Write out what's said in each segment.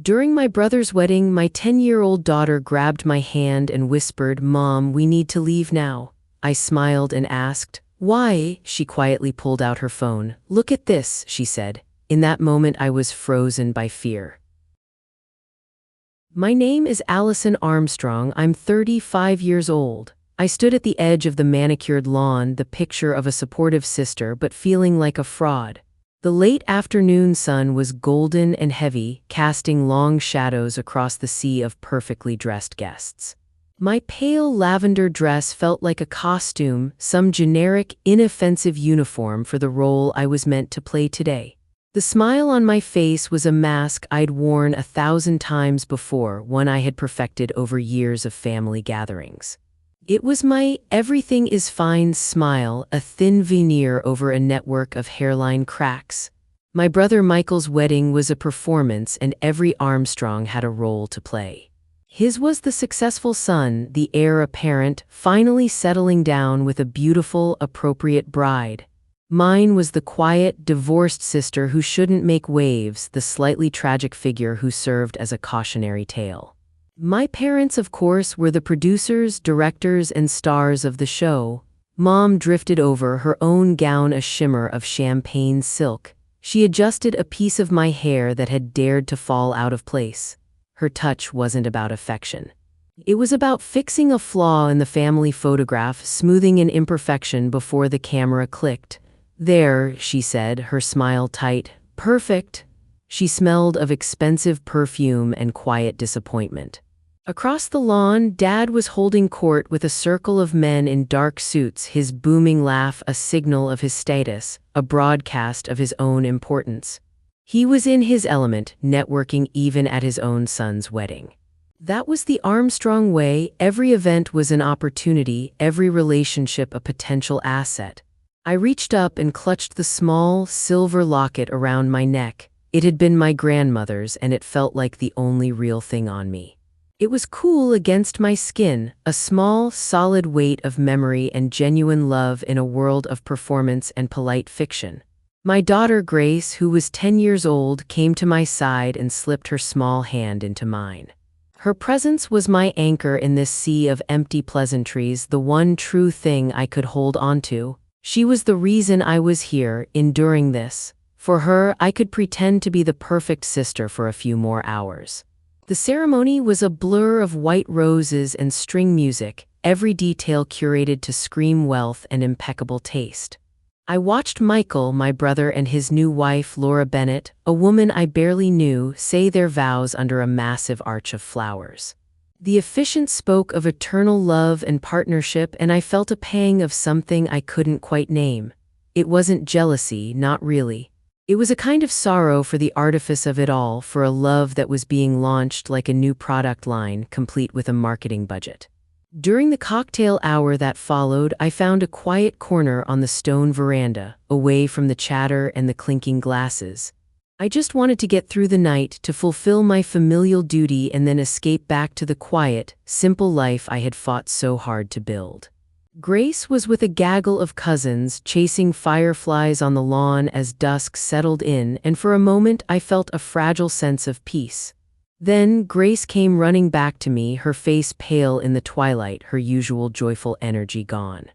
During my brother's wedding, my 10-year-old daughter grabbed my hand and whispered, "Mom, we need to leave now." I smiled and asked, "Why?" She quietly pulled out her phone. "Look at this," she said. In that moment, I was frozen by fear. My name is Allison Armstrong. I'm 35 years old. I stood at the edge of the manicured lawn, the picture of a supportive sister, but feeling like a fraud. The late afternoon sun was golden and heavy, casting long shadows across the sea of perfectly dressed guests. My pale lavender dress felt like a costume, some generic, inoffensive uniform for the role I was meant to play today. The smile on my face was a mask I'd worn 1,000 times before, one I had perfected over years of family gatherings. It was my everything is fine smile, a thin veneer over a network of hairline cracks. My brother Michael's wedding was a performance, and every Armstrong had a role to play. His was the successful son, the heir apparent, finally settling down with a beautiful, appropriate bride. Mine was the quiet, divorced sister who shouldn't make waves, the slightly tragic figure who served as a cautionary tale. My parents, of course, were the producers, directors, and stars of the show. Mom drifted over, her own gown a shimmer of champagne silk. She adjusted a piece of my hair that had dared to fall out of place. Her touch wasn't about affection. It was about fixing a flaw in the family photograph, smoothing an imperfection before the camera clicked. "There," she said, her smile tight. "Perfect." She smelled of expensive perfume and quiet disappointment. Across the lawn, Dad was holding court with a circle of men in dark suits, his booming laugh a signal of his status, a broadcast of his own importance. He was in his element, networking even at his own son's wedding. That was the Armstrong way. Every event was an opportunity, every relationship a potential asset. I reached up and clutched the small, silver locket around my neck. It had been my grandmother's, and it felt like the only real thing on me. It was cool against my skin, a small, solid weight of memory and genuine love in a world of performance and polite fiction. My daughter Grace, who was 10 years old, came to my side and slipped her small hand into mine. Her presence was my anchor in this sea of empty pleasantries, the one true thing I could hold onto. She was the reason I was here, enduring this. For her, I could pretend to be the perfect sister for a few more hours. The ceremony was a blur of white roses and string music, every detail curated to scream wealth and impeccable taste. I watched Michael, my brother, and his new wife, Laura Bennett, a woman I barely knew, say their vows under a massive arch of flowers. The officiant spoke of eternal love and partnership, and I felt a pang of something I couldn't quite name. It wasn't jealousy, not really. It was a kind of sorrow for the artifice of it all, for a love that was being launched like a new product line, complete with a marketing budget. During the cocktail hour that followed, I found a quiet corner on the stone veranda, away from the chatter and the clinking glasses. I just wanted to get through the night, to fulfill my familial duty, and then escape back to the quiet, simple life I had fought so hard to build. Grace was with a gaggle of cousins, chasing fireflies on the lawn as dusk settled in, and for a moment I felt a fragile sense of peace. Then Grace came running back to me, her face pale in the twilight, her usual joyful energy gone.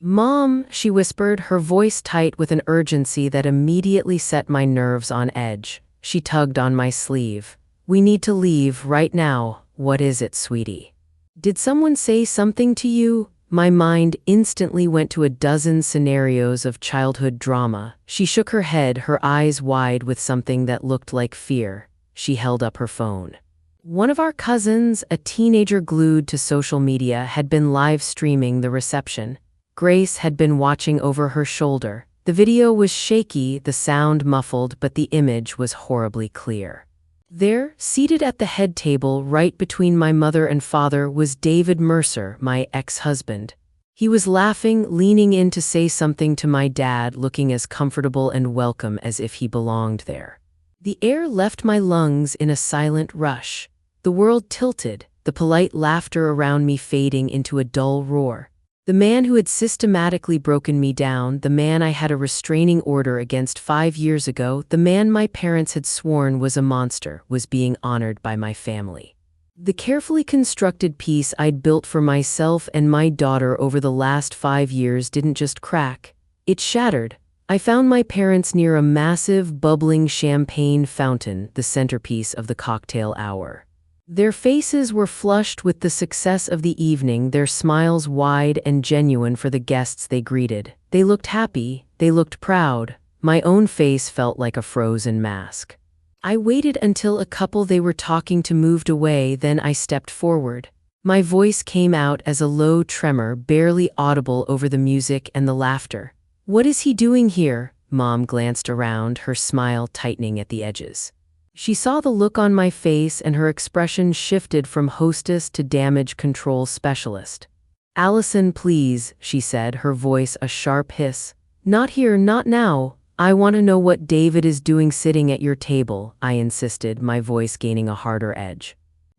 "Mom," she whispered, her voice tight with an urgency that immediately set my nerves on edge. She tugged on my sleeve. "We need to leave, right now." "What is it, sweetie?" "Did someone say something to you?" My mind instantly went to a dozen scenarios of childhood drama. She shook her head, her eyes wide with something that looked like fear. She held up her phone. One of our cousins, a teenager glued to social media, had been live streaming the reception. Grace had been watching over her shoulder. The video was shaky, the sound muffled, but the image was horribly clear. There, seated at the head table right between my mother and father, was David Mercer, my ex-husband. He was laughing, leaning in to say something to my dad, looking as comfortable and welcome as if he belonged there. The air left my lungs in a silent rush. The world tilted, the polite laughter around me fading into a dull roar. The man who had systematically broken me down, the man I had a restraining order against 5 years ago, the man my parents had sworn was a monster, was being honored by my family. The carefully constructed peace I'd built for myself and my daughter over the last 5 years didn't just crack, it shattered. I found my parents near a massive, bubbling champagne fountain, the centerpiece of the cocktail hour. Their faces were flushed with the success of the evening, their smiles wide and genuine for the guests they greeted. They looked happy, they looked proud. My own face felt like a frozen mask. I waited until a couple they were talking to moved away, then I stepped forward. My voice came out as a low tremor, barely audible over the music and the laughter. "What is he doing here?" Mom glanced around, her smile tightening at the edges. She saw the look on my face and her expression shifted from hostess to damage control specialist. "Allison, please," she said, her voice a sharp hiss. "Not here, not now. I want to know what David is doing sitting at your table," I insisted, my voice gaining a harder edge.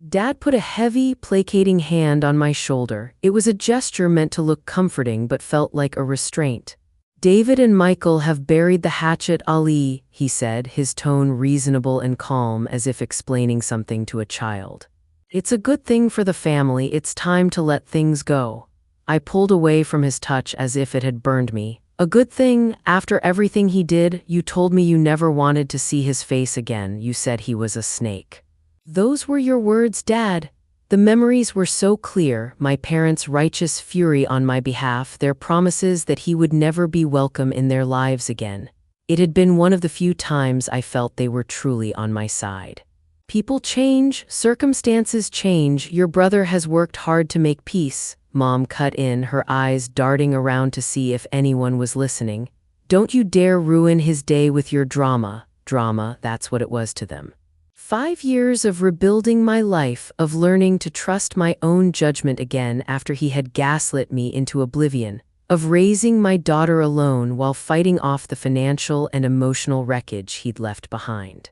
Dad put a heavy, placating hand on my shoulder. It was a gesture meant to look comforting but felt like a restraint. "David and Michael have buried the hatchet, Ali," he said, his tone reasonable and calm as if explaining something to a child. "It's a good thing for the family, it's time to let things go." I pulled away from his touch as if it had burned me. "A good thing? After everything he did, you told me you never wanted to see his face again. You said he was a snake." "Those were your words, Dad." The memories were so clear, my parents' righteous fury on my behalf, their promises that he would never be welcome in their lives again. It had been one of the few times I felt they were truly on my side. "People change, circumstances change, your brother has worked hard to make peace," Mom cut in, her eyes darting around to see if anyone was listening. "Don't you dare ruin his day with your drama." Drama, that's what it was to them. 5 years of rebuilding my life, of learning to trust my own judgment again after he had gaslit me into oblivion, of raising my daughter alone while fighting off the financial and emotional wreckage he'd left behind.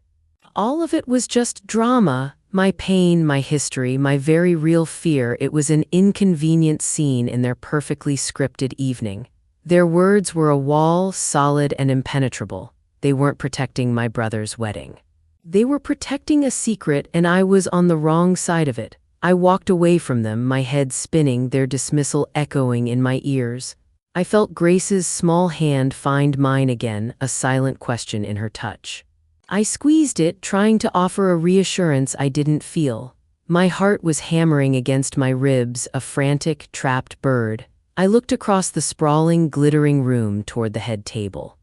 All of it was just drama, my pain, my history, my very real fear. It was an inconvenient scene in their perfectly scripted evening. Their words were a wall, solid and impenetrable. They weren't protecting my brother's wedding. They were protecting a secret, and I was on the wrong side of it. I walked away from them, my head spinning, their dismissal echoing in my ears. I felt Grace's small hand find mine again, a silent question in her touch. I squeezed it, trying to offer a reassurance I didn't feel. My heart was hammering against my ribs, a frantic, trapped bird. I looked across the sprawling, glittering room toward the head table.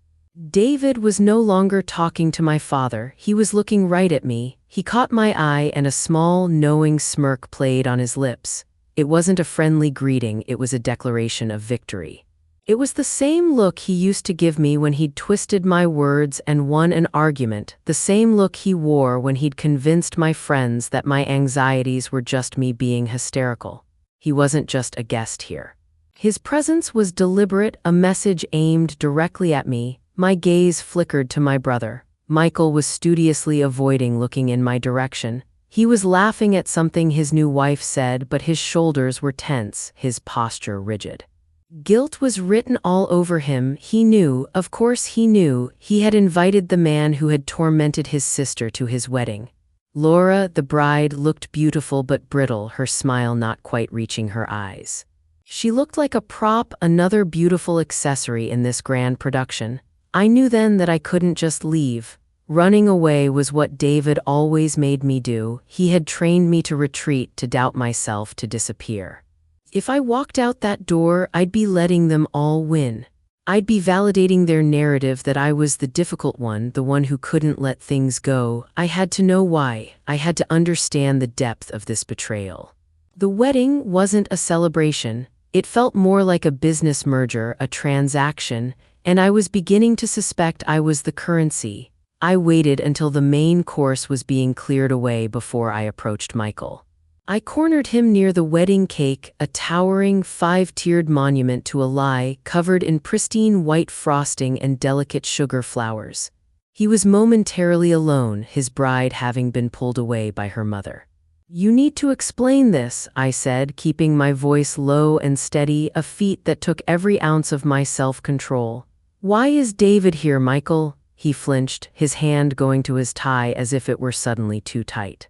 David was no longer talking to my father, he was looking right at me. He caught my eye and a small, knowing smirk played on his lips. It wasn't a friendly greeting, it was a declaration of victory. It was the same look he used to give me when he'd twisted my words and won an argument, the same look he wore when he'd convinced my friends that my anxieties were just me being hysterical. He wasn't just a guest here. His presence was deliberate, a message aimed directly at me. My gaze flickered to my brother. Michael was studiously avoiding looking in my direction. He was laughing at something his new wife said, but his shoulders were tense, his posture rigid. Guilt was written all over him. He knew, of course he knew, he had invited the man who had tormented his sister to his wedding. Laura, the bride, looked beautiful but brittle, her smile not quite reaching her eyes. She looked like a prop, another beautiful accessory in this grand production. I knew then that I couldn't just leave. Running away was what David always made me do. He had trained me to retreat, to doubt myself, to disappear. If I walked out that door, I'd be letting them all win. I'd be validating their narrative that I was the difficult one, the one who couldn't let things go. I had to know why. I had to understand the depth of this betrayal. The wedding wasn't a celebration. It felt more like a business merger, a transaction, and I was beginning to suspect I was the currency. I waited until the main course was being cleared away before I approached Michael. I cornered him near the wedding cake, a towering, 5-tiered monument to a lie, covered in pristine white frosting and delicate sugar flowers. He was momentarily alone, his bride having been pulled away by her mother. You need to explain this, I said, keeping my voice low and steady, a feat that took every ounce of my self-control. Why is David here, Michael? He flinched, his hand going to his tie as if it were suddenly too tight.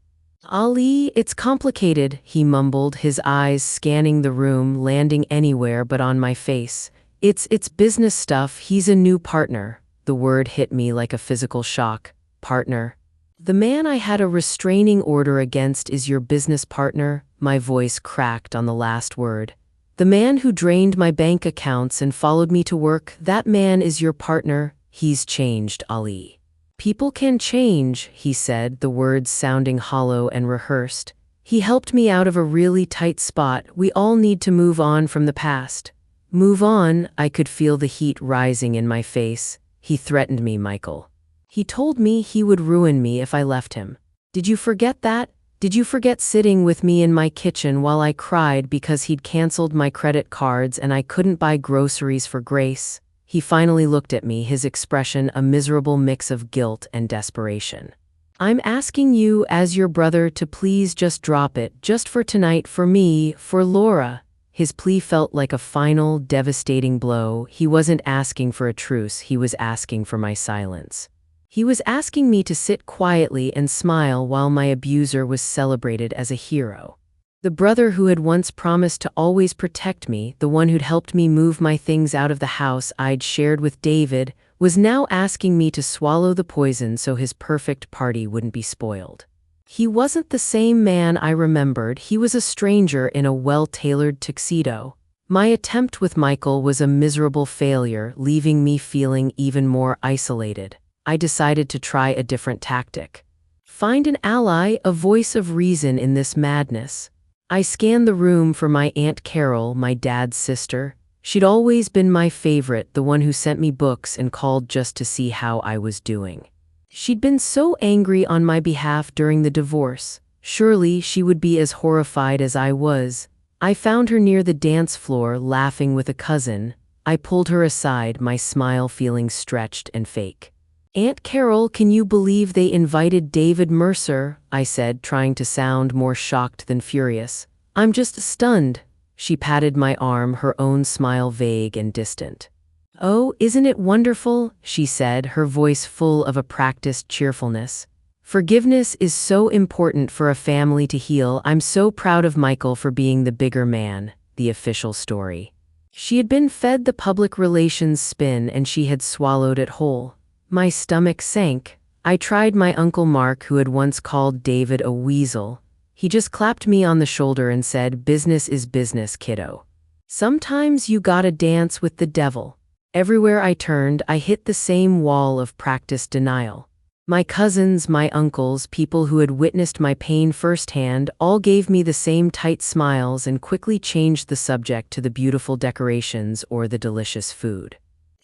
Ali, it's complicated, he mumbled, his eyes scanning the room, landing anywhere but on my face. It's business stuff, he's a new partner. The word hit me like a physical shock. Partner. The man I had a restraining order against is your business partner? My voice cracked on the last word. The man who drained my bank accounts and followed me to work, that man is your partner? He's changed, Ali. People can change, he said, the words sounding hollow and rehearsed. He helped me out of a really tight spot. We all need to move on from the past. Move on, I could feel the heat rising in my face. He threatened me, Michael. He told me he would ruin me if I left him. Did you forget that? Did you forget sitting with me in my kitchen while I cried because he'd canceled my credit cards and I couldn't buy groceries for Grace? He finally looked at me, his expression a miserable mix of guilt and desperation. I'm asking you, as your brother, to please just drop it, just for tonight, for me, for Laura. His plea felt like a final, devastating blow. He wasn't asking for a truce, he was asking for my silence. He was asking me to sit quietly and smile while my abuser was celebrated as a hero. The brother who had once promised to always protect me, the one who'd helped me move my things out of the house I'd shared with David, was now asking me to swallow the poison so his perfect party wouldn't be spoiled. He wasn't the same man I remembered. He was a stranger in a well-tailored tuxedo. My attempt with Michael was a miserable failure, leaving me feeling even more isolated. I decided to try a different tactic. Find an ally, a voice of reason in this madness. I scanned the room for my Aunt Carol, my dad's sister. She'd always been my favorite, the one who sent me books and called just to see how I was doing. She'd been so angry on my behalf during the divorce. Surely she would be as horrified as I was. I found her near the dance floor, laughing with a cousin. I pulled her aside, my smile feeling stretched and fake. Aunt Carol, can you believe they invited David Mercer? I said, trying to sound more shocked than furious. I'm just stunned. She patted my arm, her own smile vague and distant. Oh, isn't it wonderful? She said, her voice full of a practiced cheerfulness. Forgiveness is so important for a family to heal. I'm so proud of Michael for being the bigger man. The official story. She had been fed the public relations spin and she had swallowed it whole. My stomach sank. I tried my Uncle Mark, who had once called David a weasel. He just clapped me on the shoulder and said, "Business is business, kiddo. Sometimes you gotta dance with the devil." Everywhere I turned, I hit the same wall of practiced denial. My cousins, my uncles, people who had witnessed my pain firsthand, all gave me the same tight smiles and quickly changed the subject to the beautiful decorations or the delicious food.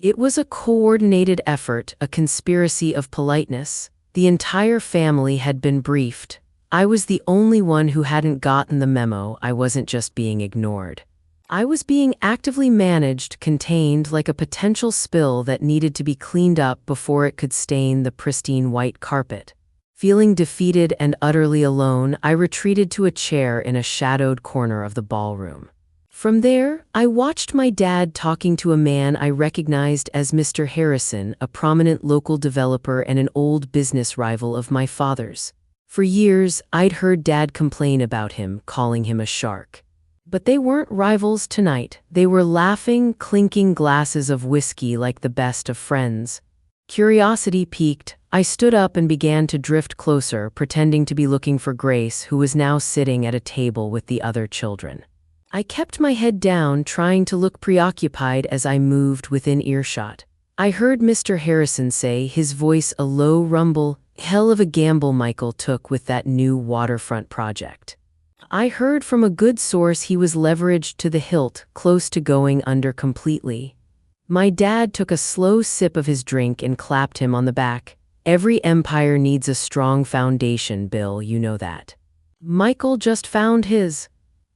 It was a coordinated effort, a conspiracy of politeness. The entire family had been briefed. I was the only one who hadn't gotten the memo. I wasn't just being ignored. I was being actively managed, contained, like a potential spill that needed to be cleaned up before it could stain the pristine white carpet. Feeling defeated and utterly alone, I retreated to a chair in a shadowed corner of the ballroom. From there, I watched my dad talking to a man I recognized as Mr. Harrison, a prominent local developer and an old business rival of my father's. For years, I'd heard Dad complain about him, calling him a shark. But they weren't rivals tonight. They were laughing, clinking glasses of whiskey like the best of friends. Curiosity piqued. I stood up and began to drift closer, pretending to be looking for Grace, who was now sitting at a table with the other children. I kept my head down, trying to look preoccupied as I moved within earshot. I heard Mr. Harrison say, his voice a low rumble, "Hell of a gamble Michael took with that new waterfront project." I heard from a good source he was leveraged to the hilt, close to going under completely. My dad took a slow sip of his drink and clapped him on the back. "Every empire needs a strong foundation, Bill, you know that. Michael just found his."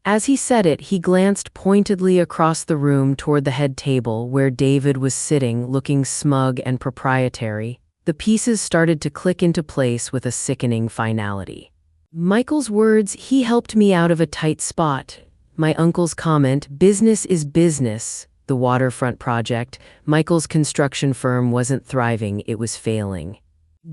As he said it, he glanced pointedly across the room toward the head table where David was sitting, looking smug and proprietary. The pieces started to click into place with a sickening finality. Michael's words, "He helped me out of a tight spot." My uncle's comment, "Business is business." The waterfront project, Michael's construction firm wasn't thriving, it was failing.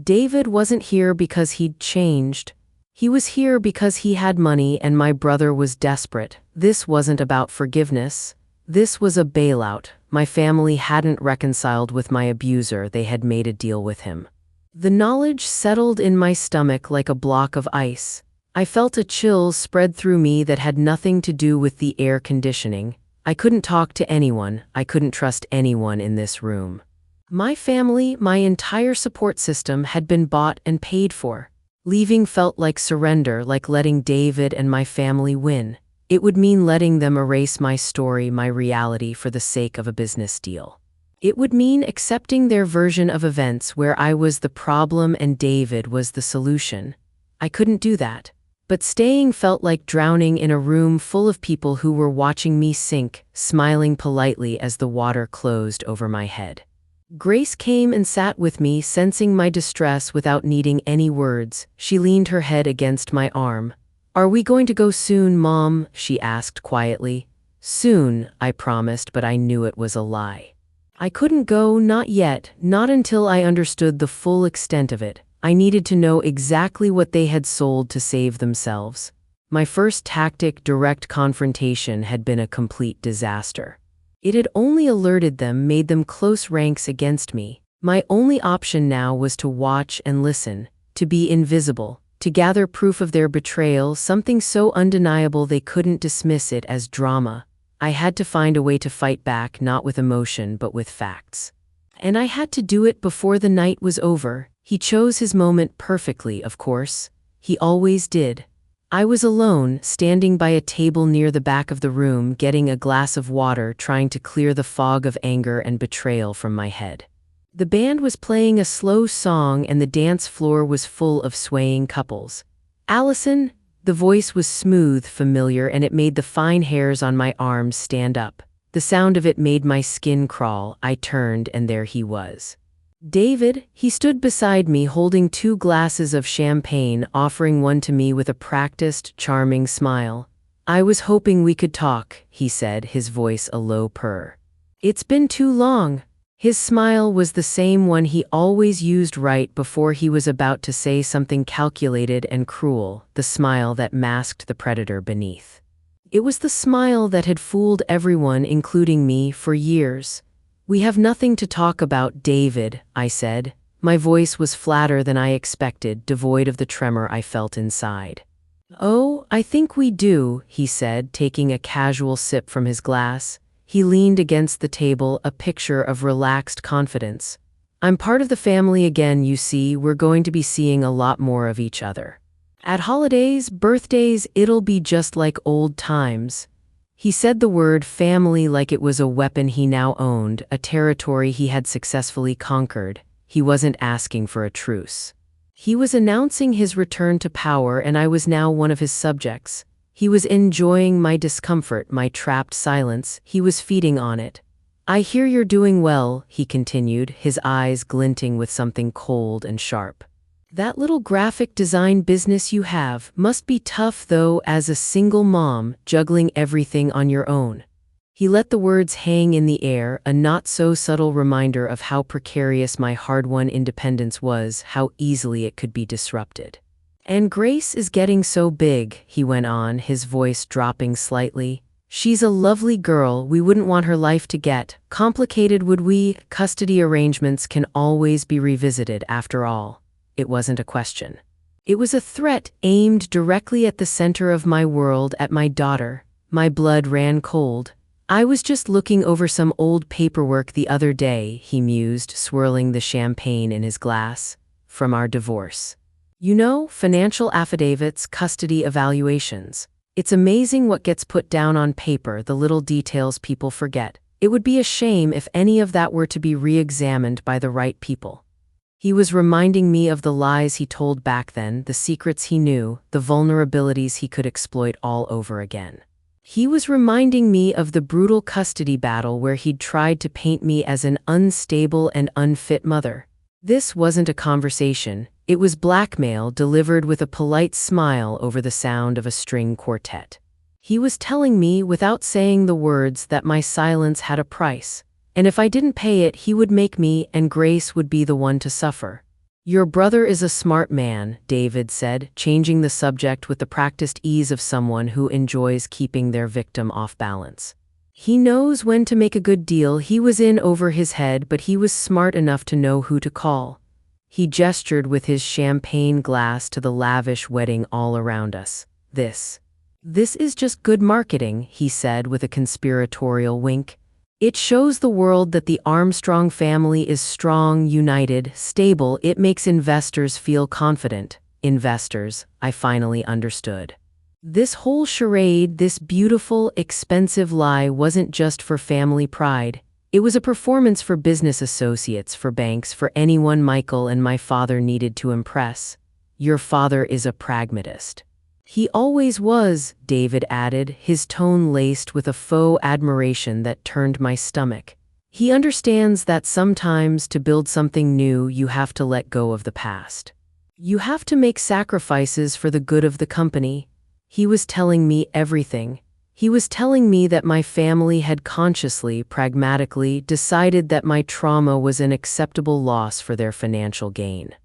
David wasn't here because he'd changed. He was here because he had money and my brother was desperate. This wasn't about forgiveness. This was a bailout. My family hadn't reconciled with my abuser, they had made a deal with him. The knowledge settled in my stomach like a block of ice. I felt a chill spread through me that had nothing to do with the air conditioning. I couldn't talk to anyone. I couldn't trust anyone in this room. My family, my entire support system, had been bought and paid for. Leaving felt like surrender, like letting David and my family win. It would mean letting them erase my story, my reality, for the sake of a business deal. It would mean accepting their version of events where I was the problem and David was the solution. I couldn't do that. But staying felt like drowning in a room full of people who were watching me sink, smiling politely as the water closed over my head. Grace came and sat with me, sensing my distress without needing any words. She leaned her head against my arm. "Are we going to go soon, Mom?" she asked quietly. "Soon," I promised, but I knew it was a lie. I couldn't go, not yet, not until I understood the full extent of it. I needed to know exactly what they had sold to save themselves. My first tactic, direct confrontation, had been a complete disaster. It had only alerted them, made them close ranks against me. My only option now was to watch and listen, to be invisible, to gather proof of their betrayal, something so undeniable they couldn't dismiss it as drama. I had to find a way to fight back, not with emotion, but with facts. And I had to do it before the night was over. He chose his moment perfectly, of course. He always did. I was alone, standing by a table near the back of the room, getting a glass of water, trying to clear the fog of anger and betrayal from my head. The band was playing a slow song and the dance floor was full of swaying couples. "Allison?" The voice was smooth, familiar, and it made the fine hairs on my arms stand up. The sound of it made my skin crawl. I turned, and there he was. David, he stood beside me holding 2 glasses of champagne, offering one to me with a practiced, charming smile. "I was hoping we could talk," he said, his voice a low purr. "It's been too long." His smile was the same one he always used right before he was about to say something calculated and cruel, the smile that masked the predator beneath. It was the smile that had fooled everyone, including me, for years. "We have nothing to talk about, David," I said. My voice was flatter than I expected, devoid of the tremor I felt inside. "Oh, I think we do," he said, taking a casual sip from his glass. He leaned against the table, a picture of relaxed confidence. "I'm part of the family again, you see. We're going to be seeing a lot more of each other. At holidays, birthdays, it'll be just like old times." He said the word family like it was a weapon he now owned, a territory he had successfully conquered. He wasn't asking for a truce. He was announcing his return to power, and I was now one of his subjects. He was enjoying my discomfort, my trapped silence. He was feeding on it. "I hear you're doing well," he continued, his eyes glinting with something cold and sharp. "That little graphic design business you have must be tough, though, as a single mom, juggling everything on your own." He let the words hang in the air, a not-so-subtle reminder of how precarious my hard-won independence was, how easily it could be disrupted. "And Grace is getting so big," he went on, his voice dropping slightly. "She's a lovely girl. We wouldn't want her life to get complicated, would we? Custody arrangements can always be revisited, after all." It wasn't a question. It was a threat aimed directly at the center of my world, at my daughter. My blood ran cold. "I was just looking over some old paperwork the other day," he mused, swirling the champagne in his glass, "from our divorce. You know, financial affidavits, custody evaluations. It's amazing what gets put down on paper, the little details people forget. It would be a shame if any of that were to be re-examined by the right people." He was reminding me of the lies he told back then, the secrets he knew, the vulnerabilities he could exploit all over again. He was reminding me of the brutal custody battle where he'd tried to paint me as an unstable and unfit mother. This wasn't a conversation. It was blackmail delivered with a polite smile over the sound of a string quartet. He was telling me without saying the words that my silence had a price, and if I didn't pay it, he would make me, and Grace would be the one to suffer. "Your brother is a smart man," David said, changing the subject with the practiced ease of someone who enjoys keeping their victim off balance. "He knows when to make a good deal. He was in over his head, but he was smart enough to know who to call." He gestured with his champagne glass to the lavish wedding all around us. This is just good marketing," he said with a conspiratorial wink. "It shows the world that the Armstrong family is strong, united, stable. It makes investors feel confident." Investors, I finally understood. This whole charade, this beautiful, expensive lie wasn't just for family pride. It was a performance for business associates, for banks, for anyone Michael and my father needed to impress. "Your father is a pragmatist." "He always was," David added, his tone laced with a faux admiration that turned my stomach. "He understands that sometimes to build something new, you have to let go of the past. You have to make sacrifices for the good of the company." He was telling me everything. He was telling me that my family had consciously, pragmatically decided that my trauma was an acceptable loss for their financial gain.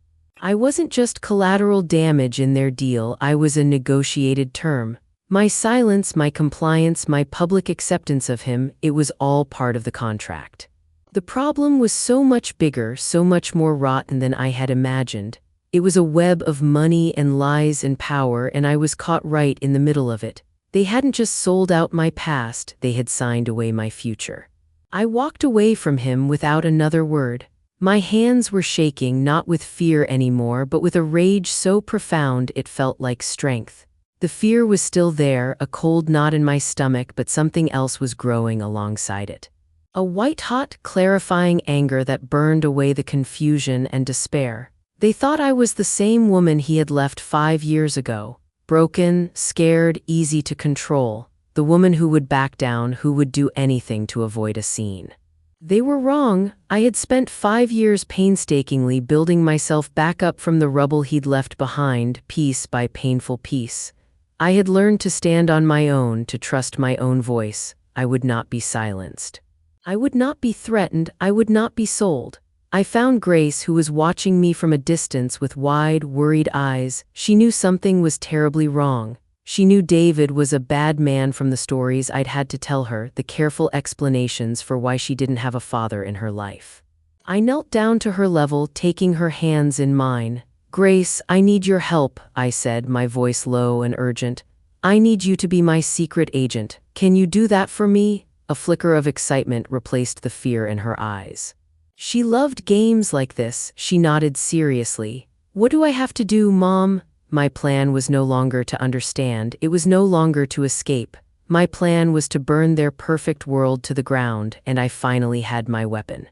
I wasn't just collateral damage in their deal, I was a negotiated term. My silence, my compliance, my public acceptance of him, it was all part of the contract. The problem was so much bigger, so much more rotten than I had imagined. It was a web of money and lies and power, and I was caught right in the middle of it. They hadn't just sold out my past, they had signed away my future. I walked away from him without another word. My hands were shaking, not with fear anymore, but with a rage so profound it felt like strength. The fear was still there, a cold knot in my stomach, but something else was growing alongside it. A white-hot, clarifying anger that burned away the confusion and despair. They thought I was the same woman he had left 5 years ago. Broken, scared, easy to control. The woman who would back down, who would do anything to avoid a scene. They were wrong. I had spent 5 years painstakingly building myself back up from the rubble he'd left behind, piece by painful piece. I had learned to stand on my own, to trust my own voice. I would not be silenced. I would not be threatened. I would not be sold. I found Grace, who was watching me from a distance with wide, worried eyes. She knew something was terribly wrong. She knew David was a bad man from the stories I'd had to tell her, the careful explanations for why she didn't have a father in her life. I knelt down to her level, taking her hands in mine. "Grace, I need your help," I said, my voice low and urgent. "I need you to be my secret agent. Can you do that for me?" A flicker of excitement replaced the fear in her eyes. She loved games like this. She nodded seriously. "What do I have to do, Mom?" My plan was no longer to understand, it was no longer to escape. My plan was to burn their perfect world to the ground, and I finally had my weapon.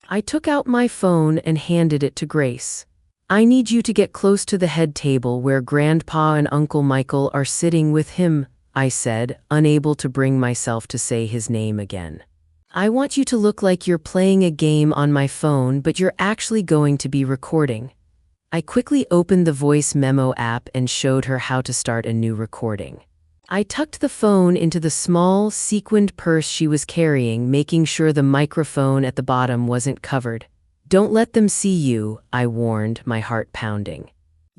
I took out my phone and handed it to Grace. "I need you to get close to the head table where Grandpa and Uncle Michael are sitting with him," I said, unable to bring myself to say his name again. "I want you to look like you're playing a game on my phone, but you're actually going to be recording." I quickly opened the voice memo app and showed her how to start a new recording. I tucked the phone into the small, sequined purse she was carrying, making sure the microphone at the bottom wasn't covered. "Don't let them see you," I warned, my heart pounding.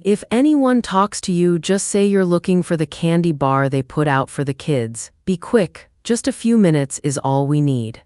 "If anyone talks to you, just say you're looking for the candy bar they put out for the kids. Be quick, just a few minutes is all we need."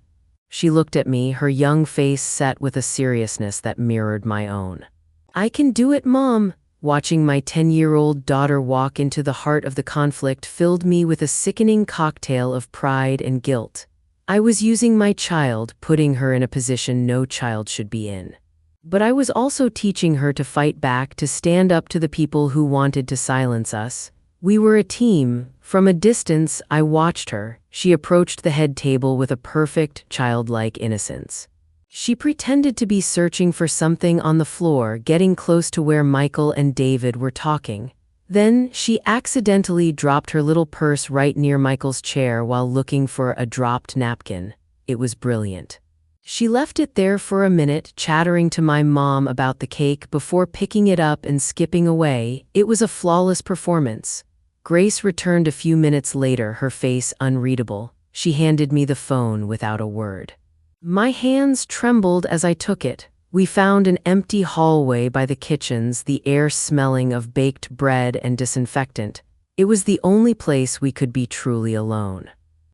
She looked at me, her young face set with a seriousness that mirrored my own. "I can do it, Mom." Watching my 10-year-old daughter walk into the heart of the conflict filled me with a sickening cocktail of pride and guilt. I was using my child, putting her in a position no child should be in. But I was also teaching her to fight back, to stand up to the people who wanted to silence us. We were a team. From a distance, I watched her. She approached the head table with a perfect, childlike innocence. She pretended to be searching for something on the floor, getting close to where Michael and David were talking. Then, she accidentally dropped her little purse right near Michael's chair while looking for a dropped napkin. It was brilliant. She left it there for a minute, chattering to my mom about the cake before picking it up and skipping away. It was a flawless performance. Grace returned a few minutes later, her face unreadable. She handed me the phone without a word. My hands trembled as I took it. We found an empty hallway by the kitchens, the air smelling of baked bread and disinfectant. It was the only place we could be truly alone.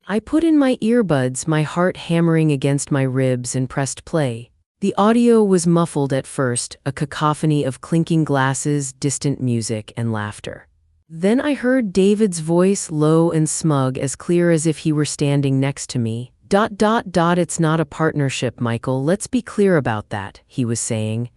I put in my earbuds, my heart hammering against my ribs, and pressed play. The audio was muffled at first, a cacophony of clinking glasses, distant music, and laughter. Then I heard David's voice, low and smug, as clear as if he were standing next to me. It's not a partnership, Michael. Let's be clear about that, he was saying.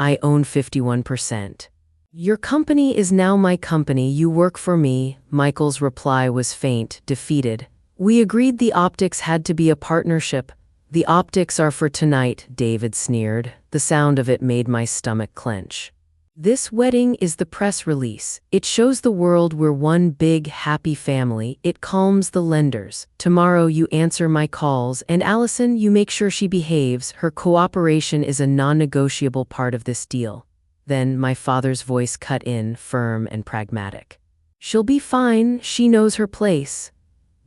I own 51%. Your company is now my company. You work for me. Michael's reply was faint, defeated. We agreed the optics had to be a partnership. The optics are for tonight, David sneered. The sound of it made my stomach clench. This wedding is the press release. It shows the world we're one big, happy family. It calms the lenders. Tomorrow you answer my calls, and Allison, you make sure she behaves. Her cooperation is a non-negotiable part of this deal. Then my father's voice cut in, firm and pragmatic. She'll be fine. She knows her place.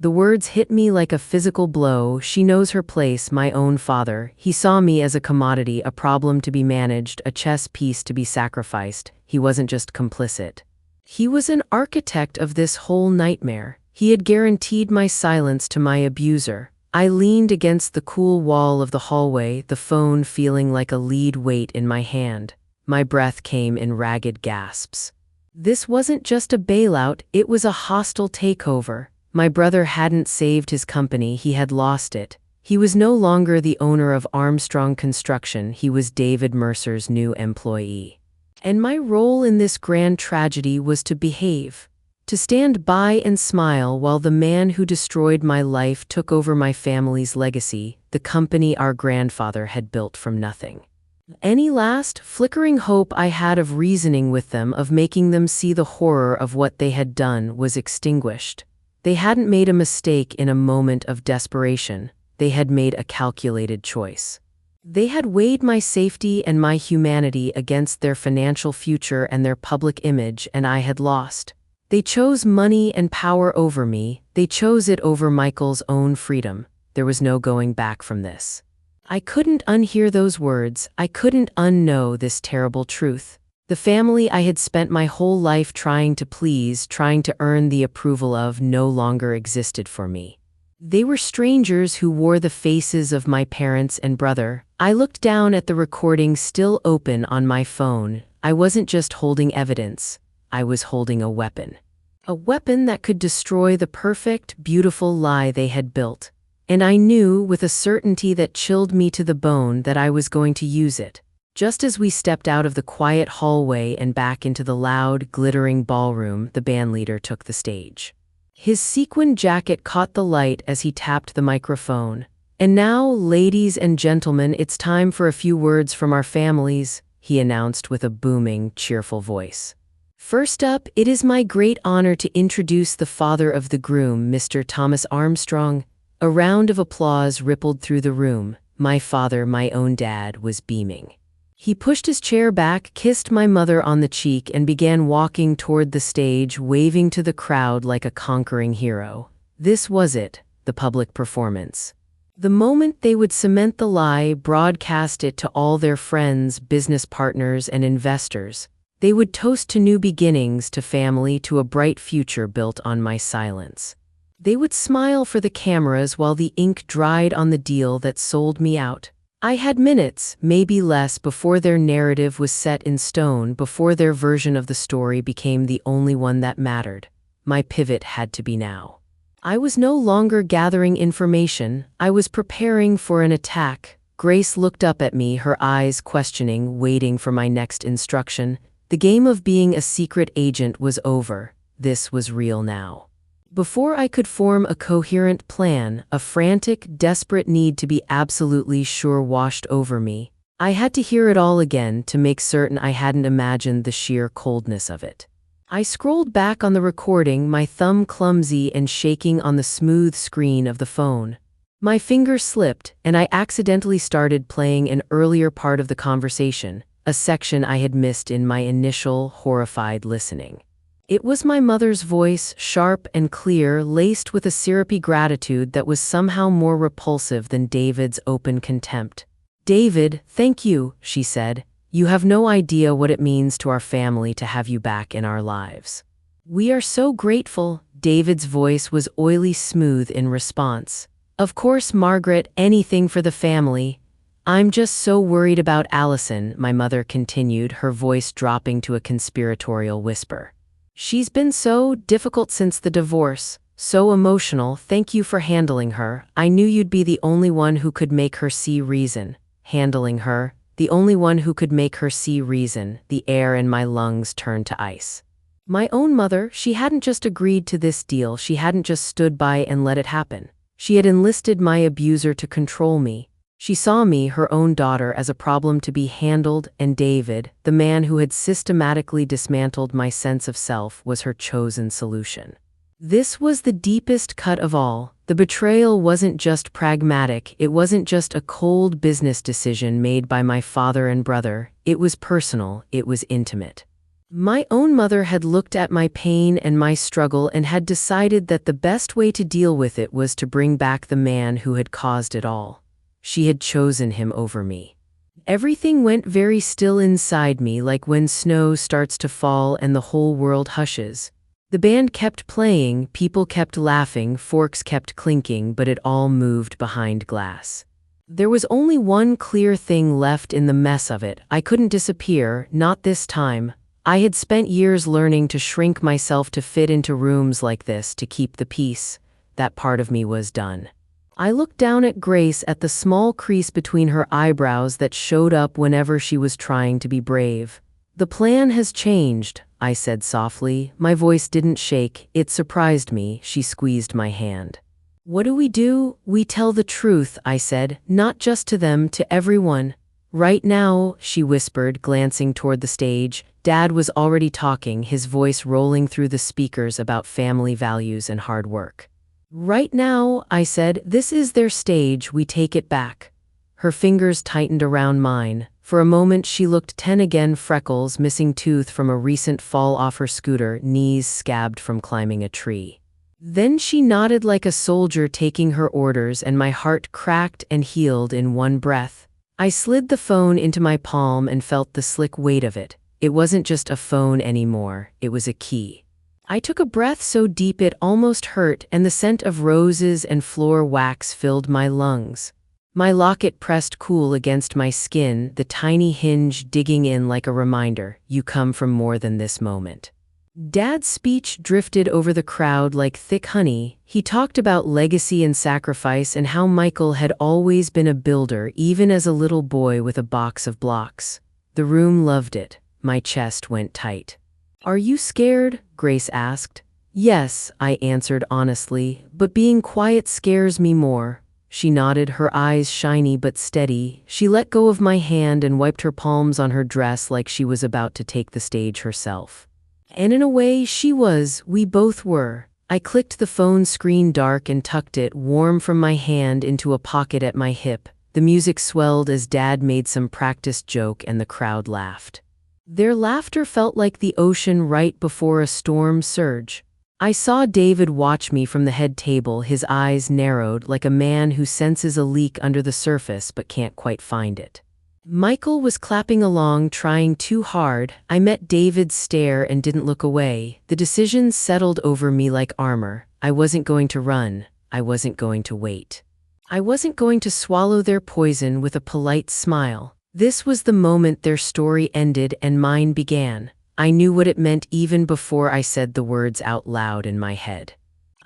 The words hit me like a physical blow. She knows her place. My own father. He saw me as a commodity, a problem to be managed, a chess piece to be sacrificed. He wasn't just complicit. He was an architect of this whole nightmare. He had guaranteed my silence to my abuser. I leaned against the cool wall of the hallway, the phone feeling like a lead weight in my hand. My breath came in ragged gasps. This wasn't just a bailout, it was a hostile takeover. My brother hadn't saved his company, he had lost it. He was no longer the owner of Armstrong Construction, he was David Mercer's new employee. And my role in this grand tragedy was to behave. To stand by and smile while the man who destroyed my life took over my family's legacy, the company our grandfather had built from nothing. Any last, flickering hope I had of reasoning with them, of making them see the horror of what they had done, was extinguished. They hadn't made a mistake in a moment of desperation. They had made a calculated choice. They had weighed my safety and my humanity against their financial future and their public image, and I had lost. They chose money and power over me. They chose it over Michael's own freedom. There was no going back from this. I couldn't unhear those words. I couldn't unknow this terrible truth. The family I had spent my whole life trying to please, trying to earn the approval of, no longer existed for me. They were strangers who wore the faces of my parents and brother. I looked down at the recording still open on my phone. I wasn't just holding evidence. I was holding a weapon. A weapon that could destroy the perfect, beautiful lie they had built. And I knew, with a certainty that chilled me to the bone, that I was going to use it. Just as we stepped out of the quiet hallway and back into the loud, glittering ballroom, the bandleader took the stage. His sequin jacket caught the light as he tapped the microphone. And now, ladies and gentlemen, it's time for a few words from our families, he announced with a booming, cheerful voice. First up, it is my great honor to introduce the father of the groom, Mr. Thomas Armstrong. A round of applause rippled through the room. My father, my own dad, was beaming. He pushed his chair back, kissed my mother on the cheek, and began walking toward the stage, waving to the crowd like a conquering hero. This was it, the public performance. The moment they would cement the lie, broadcast it to all their friends, business partners, and investors. They would toast to new beginnings, to family, to a bright future built on my silence. They would smile for the cameras while the ink dried on the deal that sold me out. I had minutes, maybe less, before their narrative was set in stone, before their version of the story became the only one that mattered. My pivot had to be now. I was no longer gathering information, I was preparing for an attack. Grace looked up at me, her eyes questioning, waiting for my next instruction. The game of being a secret agent was over. This was real now. Before I could form a coherent plan, a frantic, desperate need to be absolutely sure washed over me. I had to hear it all again to make certain I hadn't imagined the sheer coldness of it. I scrolled back on the recording, my thumb clumsy and shaking on the smooth screen of the phone. My finger slipped, and I accidentally started playing an earlier part of the conversation, a section I had missed in my initial, horrified listening. It was my mother's voice, sharp and clear, laced with a syrupy gratitude that was somehow more repulsive than David's open contempt. "David, thank you," she said. "You have no idea what it means to our family to have you back in our lives." "We are so grateful." David's voice was oily smooth in response. "Of course, Margaret, anything for the family. I'm just so worried about Allison," my mother continued, her voice dropping to a conspiratorial whisper. "She's been so difficult since the divorce, so emotional. Thank you for handling her. I knew you'd be the only one who could make her see reason." Handling her, the only one who could make her see reason. The air in my lungs turned to ice. My own mother, she hadn't just agreed to this deal, she hadn't just stood by and let it happen. She had enlisted my abuser to control me. She saw me, her own daughter, as a problem to be handled, and David, the man who had systematically dismantled my sense of self, was her chosen solution. This was the deepest cut of all. The betrayal wasn't just pragmatic, it wasn't just a cold business decision made by my father and brother, it was personal, it was intimate. My own mother had looked at my pain and my struggle and had decided that the best way to deal with it was to bring back the man who had caused it all. She had chosen him over me. Everything went very still inside me, like when snow starts to fall and the whole world hushes. The band kept playing, people kept laughing, forks kept clinking, but it all moved behind glass. There was only one clear thing left in the mess of it. I couldn't disappear, not this time. I had spent years learning to shrink myself to fit into rooms like this, to keep the peace. That part of me was done. I looked down at Grace, at the small crease between her eyebrows that showed up whenever she was trying to be brave. "The plan has changed," I said softly. My voice didn't shake. It surprised me. She squeezed my hand. "What do? We tell the truth," I said, "not just to them, to everyone. Right now," she whispered, glancing toward the stage. Dad was already talking, his voice rolling through the speakers about family values and hard work. "Right now," I said, "this is their stage, we take it back." Her fingers tightened around mine. For a moment she looked 10 again, freckles, missing tooth from a recent fall off her scooter, knees scabbed from climbing a tree. Then she nodded like a soldier taking her orders, and my heart cracked and healed in one breath. I slid the phone into my palm and felt the slick weight of it. It wasn't just a phone anymore, it was a key. I took a breath so deep it almost hurt, and the scent of roses and floor wax filled my lungs. My locket pressed cool against my skin, the tiny hinge digging in like a reminder, you come from more than this moment. Dad's speech drifted over the crowd like thick honey. He talked about legacy and sacrifice and how Michael had always been a builder, even as a little boy with a box of blocks. The room loved it. My chest went tight. "Are you scared?" Grace asked. "Yes," I answered honestly, "but being quiet scares me more." She nodded, her eyes shiny but steady. She let go of my hand and wiped her palms on her dress like she was about to take the stage herself. And in a way, we both were. I clicked the phone screen dark and tucked it, warm from my hand, into a pocket at my hip. The music swelled as Dad made some practiced joke and the crowd laughed. Their laughter felt like the ocean right before a storm surge. I saw David watch me from the head table, his eyes narrowed like a man who senses a leak under the surface but can't quite find it. Michael was clapping along, trying too hard. I met David's stare and didn't look away. The decision settled over me like armor. I wasn't going to run. I wasn't going to wait. I wasn't going to swallow their poison with a polite smile. This was the moment their story ended and mine began. I knew what it meant even before I said the words out loud in my head.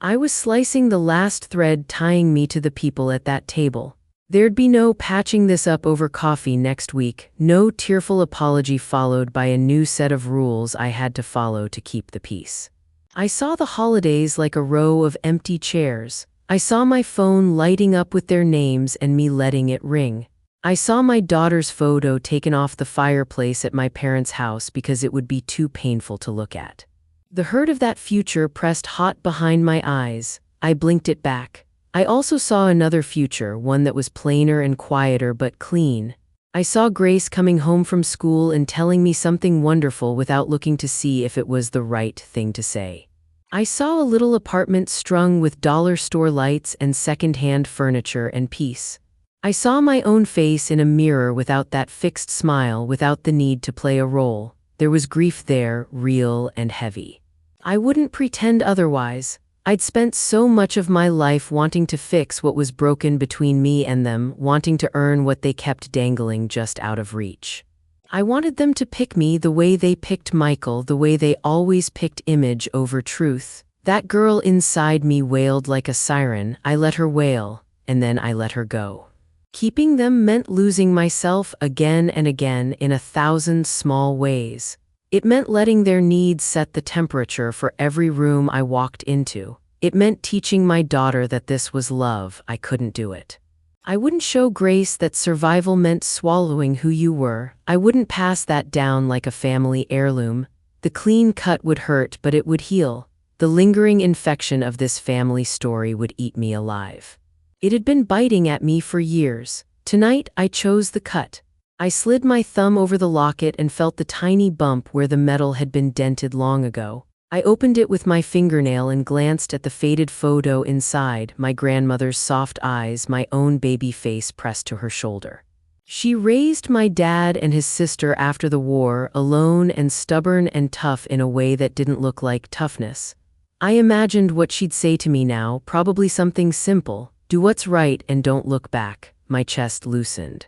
I was slicing the last thread tying me to the people at that table. There'd be no patching this up over coffee next week, no tearful apology followed by a new set of rules I had to follow to keep the peace. I saw the holidays like a row of empty chairs. I saw my phone lighting up with their names and me letting it ring. I saw my daughter's photo taken off the fireplace at my parents' house because it would be too painful to look at. The hurt of that future pressed hot behind my eyes. I blinked it back. I also saw another future, one that was plainer and quieter but clean. I saw Grace coming home from school and telling me something wonderful without looking to see if it was the right thing to say. I saw a little apartment strung with dollar store lights and second-hand furniture and peace. I saw my own face in a mirror without that fixed smile, without the need to play a role. There was grief there, real and heavy. I wouldn't pretend otherwise. I'd spent so much of my life wanting to fix what was broken between me and them, wanting to earn what they kept dangling just out of reach. I wanted them to pick me the way they picked Michael, the way they always picked image over truth. That girl inside me wailed like a siren. I let her wail, and then I let her go. Keeping them meant losing myself again and again in 1,000 small ways. It meant letting their needs set the temperature for every room I walked into. It meant teaching my daughter that this was love. I couldn't do it. I wouldn't show Grace that survival meant swallowing who you were. I wouldn't pass that down like a family heirloom. The clean cut would hurt, but it would heal. The lingering infection of this family story would eat me alive. It had been biting at me for years. Tonight, I chose the cut. I slid my thumb over the locket and felt the tiny bump where the metal had been dented long ago. I opened it with my fingernail and glanced at the faded photo inside, my grandmother's soft eyes, my own baby face pressed to her shoulder. She raised my dad and his sister after the war, alone and stubborn and tough in a way that didn't look like toughness. I imagined what she'd say to me now, probably something simple. Do what's right and don't look back. My chest loosened.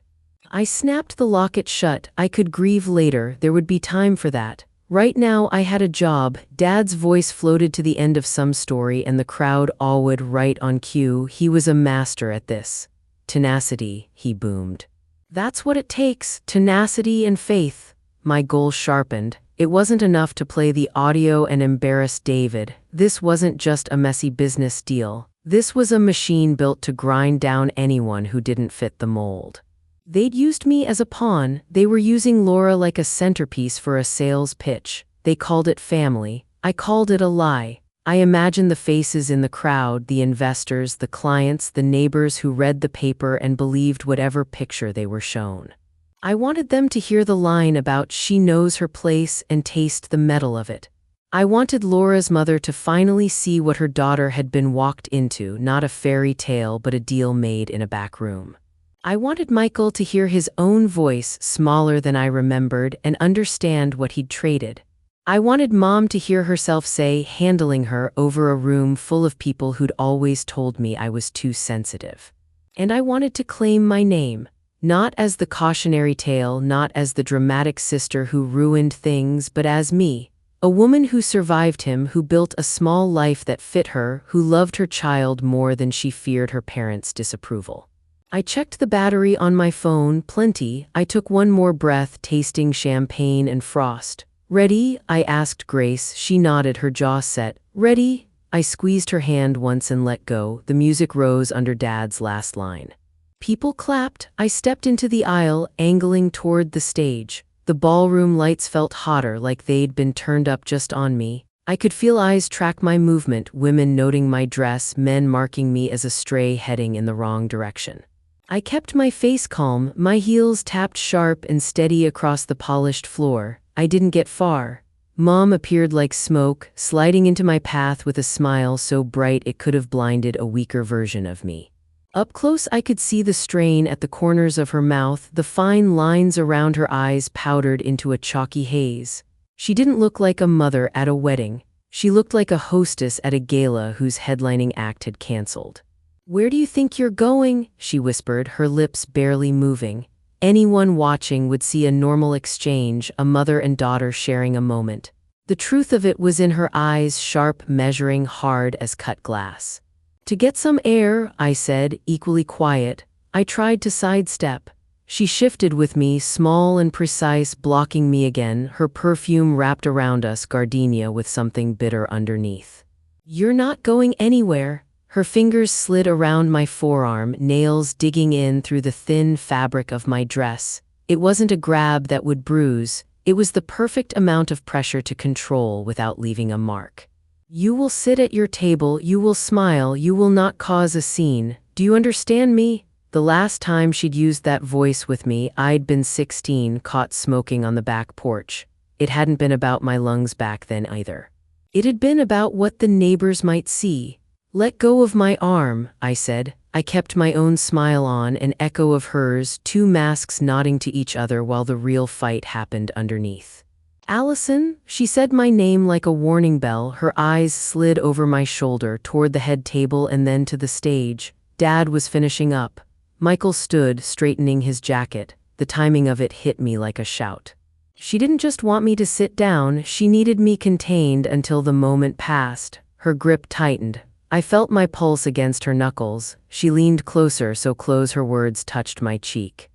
I snapped the locket shut. I could grieve later. There would be time for that. Right now I had a job. Dad's voice floated to the end of some story and the crowd all would right on cue. He was a master at this. Tenacity, he boomed. That's what it takes, tenacity and faith. My goal sharpened. It wasn't enough to play the audio and embarrass David. This wasn't just a messy business deal. This was a machine built to grind down anyone who didn't fit the mold. They'd used me as a pawn. They were using Laura like a centerpiece for a sales pitch. They called it family. I called it a lie. I imagined the faces in the crowd, the investors, the clients, the neighbors who read the paper and believed whatever picture they were shown. I wanted them to hear the line about she knows her place and taste the metal of it. I wanted Laura's mother to finally see what her daughter had been walked into, not a fairy tale but a deal made in a back room. I wanted Michael to hear his own voice, smaller than I remembered, and understand what he'd traded. I wanted Mom to hear herself say, handling her over a room full of people who'd always told me I was too sensitive. And I wanted to claim my name, not as the cautionary tale, not as the dramatic sister who ruined things, but as me. A woman who survived him, who built a small life that fit her, who loved her child more than she feared her parents' disapproval. I checked the battery on my phone, plenty. I took one more breath, tasting champagne and frost. Ready? I asked Grace. She nodded, her jaw set. Ready? I squeezed her hand once and let go. The music rose under Dad's last line. People clapped. I stepped into the aisle, angling toward the stage. The ballroom lights felt hotter, like they'd been turned up just on me. I could feel eyes track my movement, women noting my dress, men marking me as a stray heading in the wrong direction. I kept my face calm, my heels tapped sharp and steady across the polished floor. I didn't get far. Mom appeared like smoke, sliding into my path with a smile so bright it could have blinded a weaker version of me. Up close I could see the strain at the corners of her mouth, the fine lines around her eyes powdered into a chalky haze. She didn't look like a mother at a wedding. She looked like a hostess at a gala whose headlining act had canceled. "Where do you think you're going?" she whispered, her lips barely moving. Anyone watching would see a normal exchange, a mother and daughter sharing a moment. The truth of it was in her eyes, sharp, measuring, hard as cut glass. "To get some air," I said, equally quiet. I tried to sidestep. She shifted with me, small and precise, blocking me again, her perfume wrapped around us, gardenia with something bitter underneath. "You're not going anywhere." Her fingers slid around my forearm, nails digging in through the thin fabric of my dress. It wasn't a grab that would bruise. It was the perfect amount of pressure to control without leaving a mark. You will sit at your table, you will smile, you will not cause a scene. Do you understand me? The last time she'd used that voice with me, I'd been 16, caught smoking on the back porch. It hadn't been about my lungs back then either. It had been about what the neighbors might see. Let go of my arm, I said. I kept my own smile on, an echo of hers, two masks nodding to each other while the real fight happened underneath. Allison, she said my name like a warning bell. Her eyes slid over my shoulder toward the head table and then to the stage. Dad was finishing up. Michael stood, straightening his jacket. The timing of it hit me like a shout. She didn't just want me to sit down, she needed me contained until the moment passed. Her grip tightened. I felt my pulse against her knuckles. She leaned closer, so close her words touched my cheek.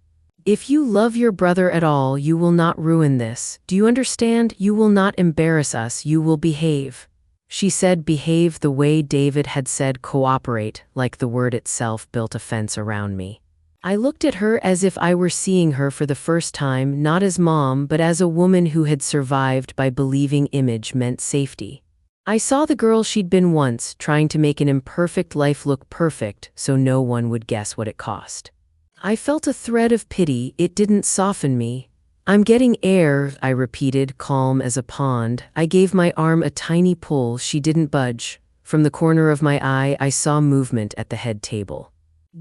If you love your brother at all, you will not ruin this. Do you understand? You will not embarrass us, you will behave. She said behave the way David had said cooperate, like the word itself built a fence around me. I looked at her as if I were seeing her for the first time, not as mom, but as a woman who had survived by believing image meant safety. I saw the girl she'd been once, trying to make an imperfect life look perfect so no one would guess what it cost. I felt a thread of pity, it didn't soften me. I'm getting air, I repeated, calm as a pond. I gave my arm a tiny pull, she didn't budge. From the corner of my eye, I saw movement at the head table.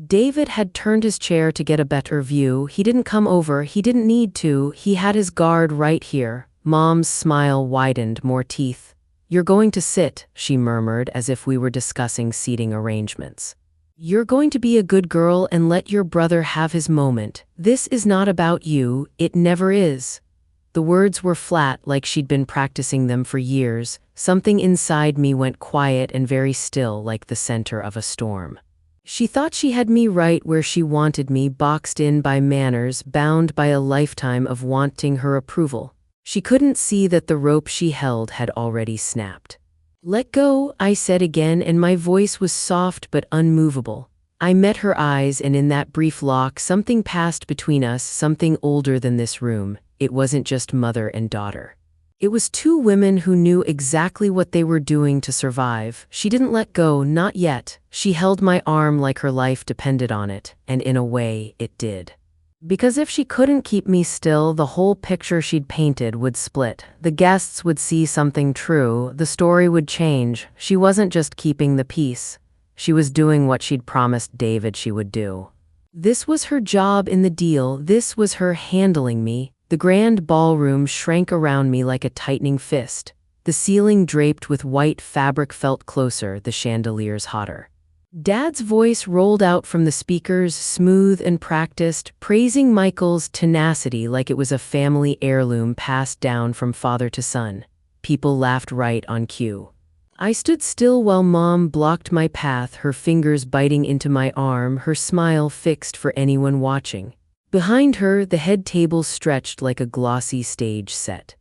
David had turned his chair to get a better view. He didn't come over, he didn't need to, he had his guard right here. Mom's smile widened, more teeth. You're going to sit, she murmured as if we were discussing seating arrangements. You're going to be a good girl and let your brother have his moment. This is not about you, it never is. The words were flat, like she'd been practicing them for years. Something inside me went quiet and very still, like the center of a storm. She thought she had me right where she wanted me, boxed in by manners, bound by a lifetime of wanting her approval. She couldn't see that the rope she held had already snapped. Let go, I said again, and my voice was soft but unmovable. I met her eyes, and in that brief lock, something passed between us, something older than this room. It wasn't just mother and daughter. It was two women who knew exactly what they were doing to survive. She didn't let go, not yet. She held my arm like her life depended on it, and in a way, it did. Because if she couldn't keep me still, the whole picture she'd painted would split. The guests would see something true, the story would change. She wasn't just keeping the peace. She was doing what she'd promised David she would do. This was her job in the deal, this was her handling me. The grand ballroom shrank around me like a tightening fist. The ceiling draped with white fabric felt closer, the chandeliers hotter. Dad's voice rolled out from the speakers, smooth and practiced, praising Michael's tenacity like it was a family heirloom passed down from father to son. People laughed right on cue. I stood still while Mom blocked my path, her fingers biting into my arm, her smile fixed for anyone watching. Behind her, the head table stretched like a glossy stage set.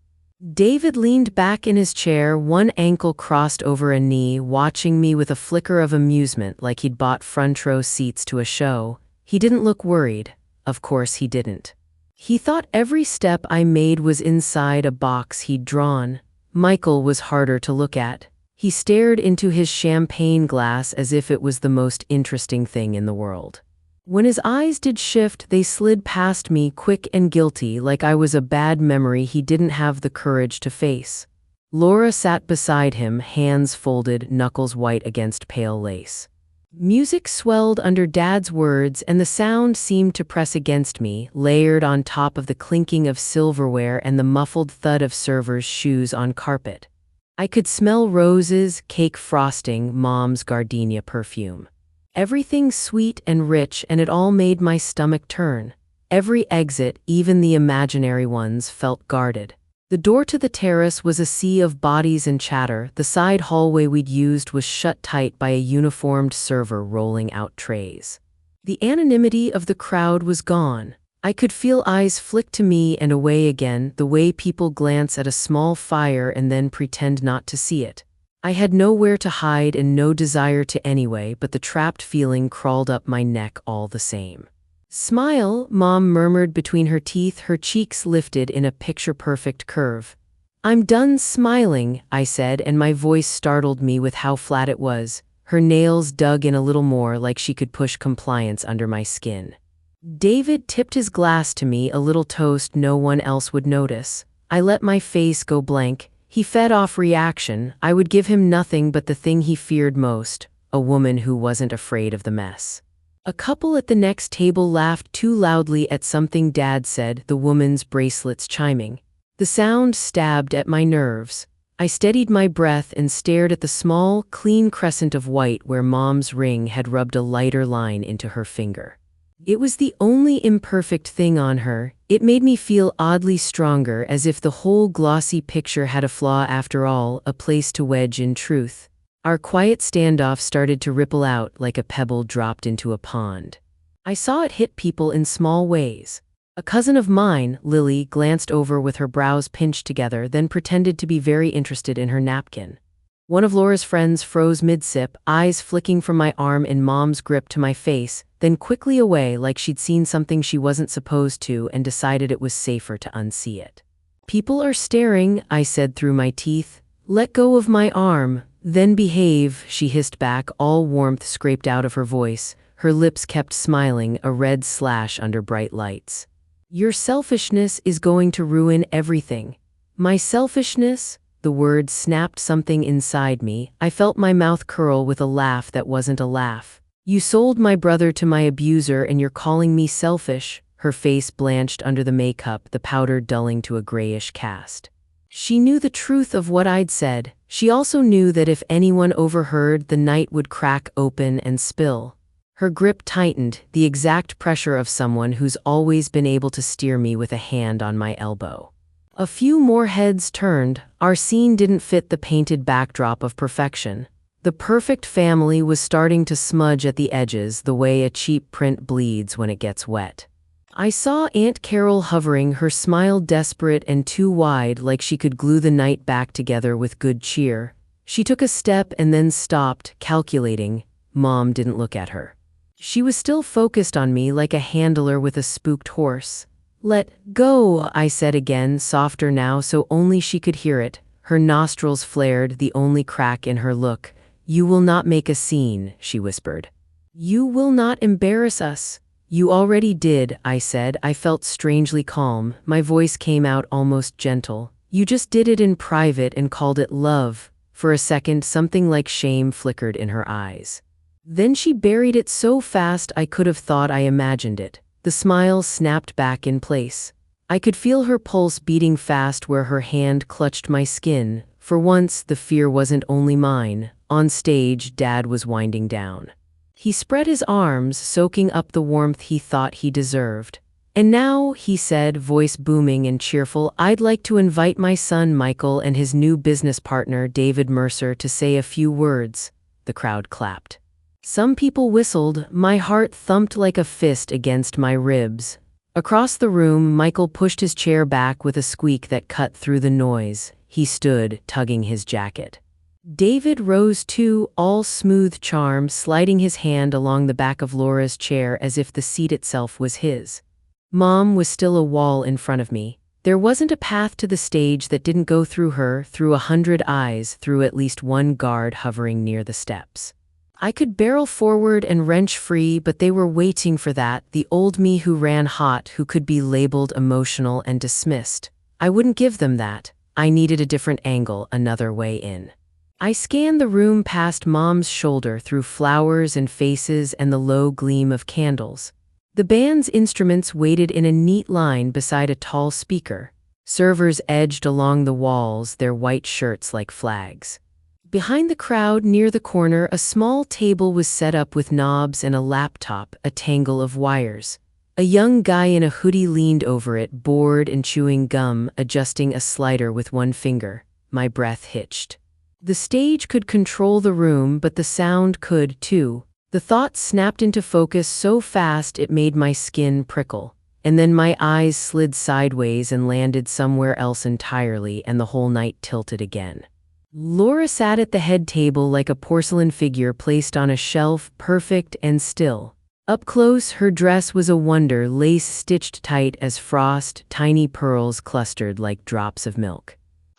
David leaned back in his chair, one ankle crossed over a knee, watching me with a flicker of amusement like he'd bought front row seats to a show. He didn't look worried. Of course he didn't. He thought every step I made was inside a box he'd drawn. Michael was harder to look at. He stared into his champagne glass as if it was the most interesting thing in the world. When his eyes did shift, they slid past me, quick and guilty, like I was a bad memory he didn't have the courage to face. Laura sat beside him, hands folded, knuckles white against pale lace. Music swelled under Dad's words, and the sound seemed to press against me, layered on top of the clinking of silverware and the muffled thud of servers' shoes on carpet. I could smell roses, cake frosting, Mom's gardenia perfume. Everything sweet and rich, and it all made my stomach turn. Every exit, even the imaginary ones, felt guarded. The door to the terrace was a sea of bodies and chatter. The side hallway we'd used was shut tight by a uniformed server rolling out trays. The anonymity of the crowd was gone. I could feel eyes flick to me and away again, the way people glance at a small fire and then pretend not to see it. I had nowhere to hide and no desire to anyway, but the trapped feeling crawled up my neck all the same. Smile, Mom murmured between her teeth, her cheeks lifted in a picture-perfect curve. "I'm done smiling," I said, and my voice startled me with how flat it was. Her nails dug in a little more, like she could push compliance under my skin. David tipped his glass to me, a little toast no one else would notice. I let my face go blank. He fed off reaction. I would give him nothing but the thing he feared most, a woman who wasn't afraid of the mess. A couple at the next table laughed too loudly at something Dad said, the woman's bracelets chiming. The sound stabbed at my nerves. I steadied my breath and stared at the small, clean crescent of white where Mom's ring had rubbed a lighter line into her finger. It was the only imperfect thing on her. It made me feel oddly stronger, as if the whole glossy picture had a flaw after all, a place to wedge in truth. Our quiet standoff started to ripple out like a pebble dropped into a pond. I saw it hit people in small ways. A cousin of mine, Lily, glanced over with her brows pinched together, then pretended to be very interested in her napkin. One of Laura's friends froze mid-sip, eyes flicking from my arm in Mom's grip to my face, then quickly away like she'd seen something she wasn't supposed to and decided it was safer to unsee it. "People are staring," I said through my teeth. "Let go of my arm, then behave," she hissed back, all warmth scraped out of her voice. Her lips kept smiling, a red slash under bright lights. "Your selfishness is going to ruin everything." "My selfishness?" The word snapped something inside me. I felt my mouth curl with a laugh that wasn't a laugh. "You sold my brother to my abuser and you're calling me selfish?" Her face blanched under the makeup, the powder dulling to a grayish cast. She knew the truth of what I'd said. She also knew that if anyone overheard, the night would crack open and spill. Her grip tightened, the exact pressure of someone who's always been able to steer me with a hand on my elbow. A few more heads turned. Our scene didn't fit the painted backdrop of perfection. The perfect family was starting to smudge at the edges, the way a cheap print bleeds when it gets wet. I saw Aunt Carol hovering, her smile desperate and too wide, like she could glue the night back together with good cheer. She took a step and then stopped, calculating. Mom didn't look at her. She was still focused on me like a handler with a spooked horse. "Let go," I said again, softer now so only she could hear it. Her nostrils flared, the only crack in her look. "You will not make a scene," she whispered. "You will not embarrass us." "You already did," I said. I felt strangely calm. My voice came out almost gentle. "You just did it in private and called it love." For a second, something like shame flickered in her eyes. Then she buried it so fast I could have thought I imagined it. The smile snapped back in place. I could feel her pulse beating fast where her hand clutched my skin. For once, the fear wasn't only mine. On stage, Dad was winding down. He spread his arms, soaking up the warmth he thought he deserved. "And now," he said, voice booming and cheerful, "I'd like to invite my son Michael and his new business partner, David Mercer, to say a few words." The crowd clapped. Some people whistled. My heart thumped like a fist against my ribs. Across the room, Michael pushed his chair back with a squeak that cut through the noise. He stood, tugging his jacket. David rose too, all smooth charm, sliding his hand along the back of Laura's chair as if the seat itself was his. Mom was still a wall in front of me. There wasn't a path to the stage that didn't go through her, through 100 eyes, through at least one guard hovering near the steps. I could barrel forward and wrench free, but they were waiting for that, the old me who ran hot, who could be labeled emotional and dismissed. I wouldn't give them that. I needed a different angle, another way in. I scanned the room past Mom's shoulder, through flowers and faces and the low gleam of candles. The band's instruments waited in a neat line beside a tall speaker. Servers edged along the walls, their white shirts like flags. Behind the crowd, near the corner, a small table was set up with knobs and a laptop, a tangle of wires. A young guy in a hoodie leaned over it, bored and chewing gum, adjusting a slider with one finger. My breath hitched. The stage could control the room, but the sound could, too. The thought snapped into focus so fast it made my skin prickle. And then my eyes slid sideways and landed somewhere else entirely, and the whole night tilted again. Laura sat at the head table like a porcelain figure placed on a shelf, perfect and still. Up close, her dress was a wonder, lace stitched tight as frost, tiny pearls clustered like drops of milk.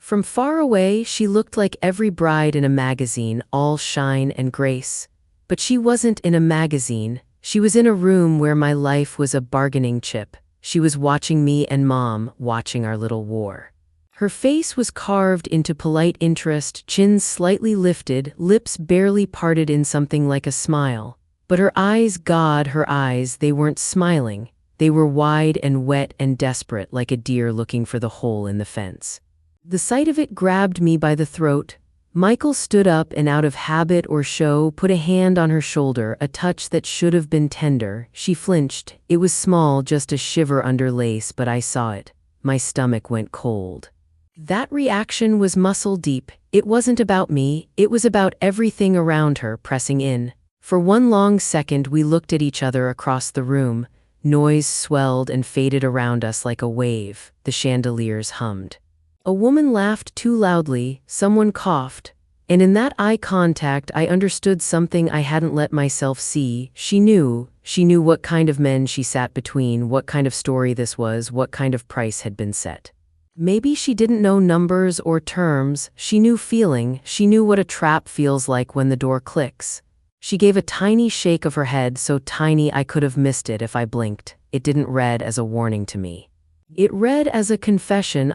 From far away, she looked like every bride in a magazine, all shine and grace. But she wasn't in a magazine. She was in a room where my life was a bargaining chip. She was watching me and Mom, watching our little war. Her face was carved into polite interest, chin slightly lifted, lips barely parted in something like a smile. But her eyes, God, her eyes, they weren't smiling. They were wide and wet and desperate, like a deer looking for the hole in the fence. The sight of it grabbed me by the throat. Michael stood up and, out of habit or show, put a hand on her shoulder, a touch that should have been tender. She flinched. It was small, just a shiver under lace, but I saw it. My stomach went cold. That reaction was muscle deep. It wasn't about me, it was about everything around her pressing in. For one long second we looked at each other across the room. Noise swelled and faded around us like a wave. The chandeliers hummed. A woman laughed too loudly, someone coughed, and in that eye contact I understood something I hadn't let myself see. She knew what kind of men she sat between, what kind of story this was, what kind of price had been set. Maybe she didn't know numbers or terms, she knew feeling, she knew what a trap feels like when the door clicks. She gave a tiny shake of her head, so tiny I could have missed it if I blinked. It didn't read as a warning to me. It read as a confession.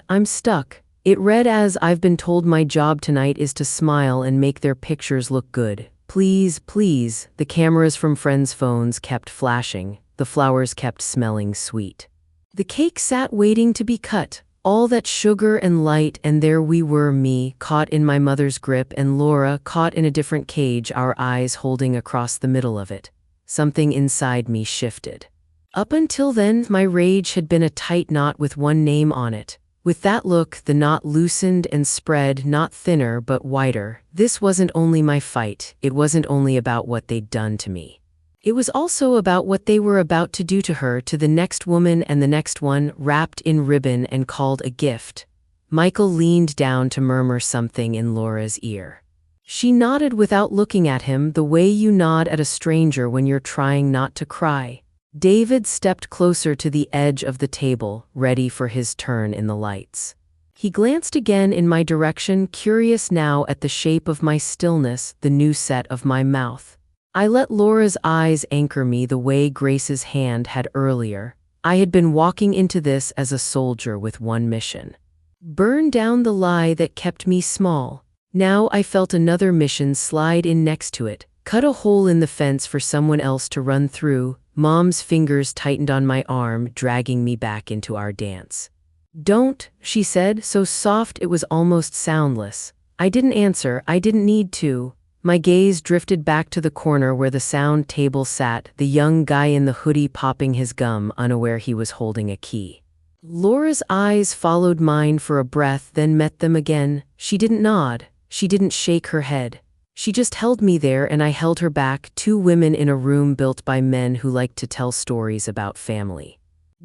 I'm stuck. It read as, I've been told my job tonight is to smile and make their pictures look good. Please, please. The cameras from friends' phones kept flashing. The flowers kept smelling sweet. The cake sat waiting to be cut. All that sugar and light, and there we were, me, caught in my mother's grip, and Laura, caught in a different cage, our eyes holding across the middle of it. Something inside me shifted. Up until then, my rage had been a tight knot with one name on it. With that look, the knot loosened and spread, not thinner but wider. This wasn't only my fight. It wasn't only about what they'd done to me. It was also about what they were about to do to her, to the next woman and the next one, wrapped in ribbon and called a gift. Michael leaned down to murmur something in Laura's ear. She nodded without looking at him, the way you nod at a stranger when you're trying not to cry. David stepped closer to the edge of the table, ready for his turn in the lights. He glanced again in my direction, curious now at the shape of my stillness, the new set of my mouth. I let Laura's eyes anchor me the way Grace's hand had earlier. I had been walking into this as a soldier with one mission: burn down the lie that kept me small. Now I felt another mission slide in next to it, cut a hole in the fence for someone else to run through. Mom's fingers tightened on my arm, dragging me back into our dance. Don't, she said, so soft it was almost soundless. I didn't answer, I didn't need to. My gaze drifted back to the corner where the sound table sat, the young guy in the hoodie popping his gum, unaware he was holding a key. Laura's eyes followed mine for a breath, then met them again. She didn't nod, she didn't shake her head. She just held me there, and I held her back, two women in a room built by men who liked to tell stories about family.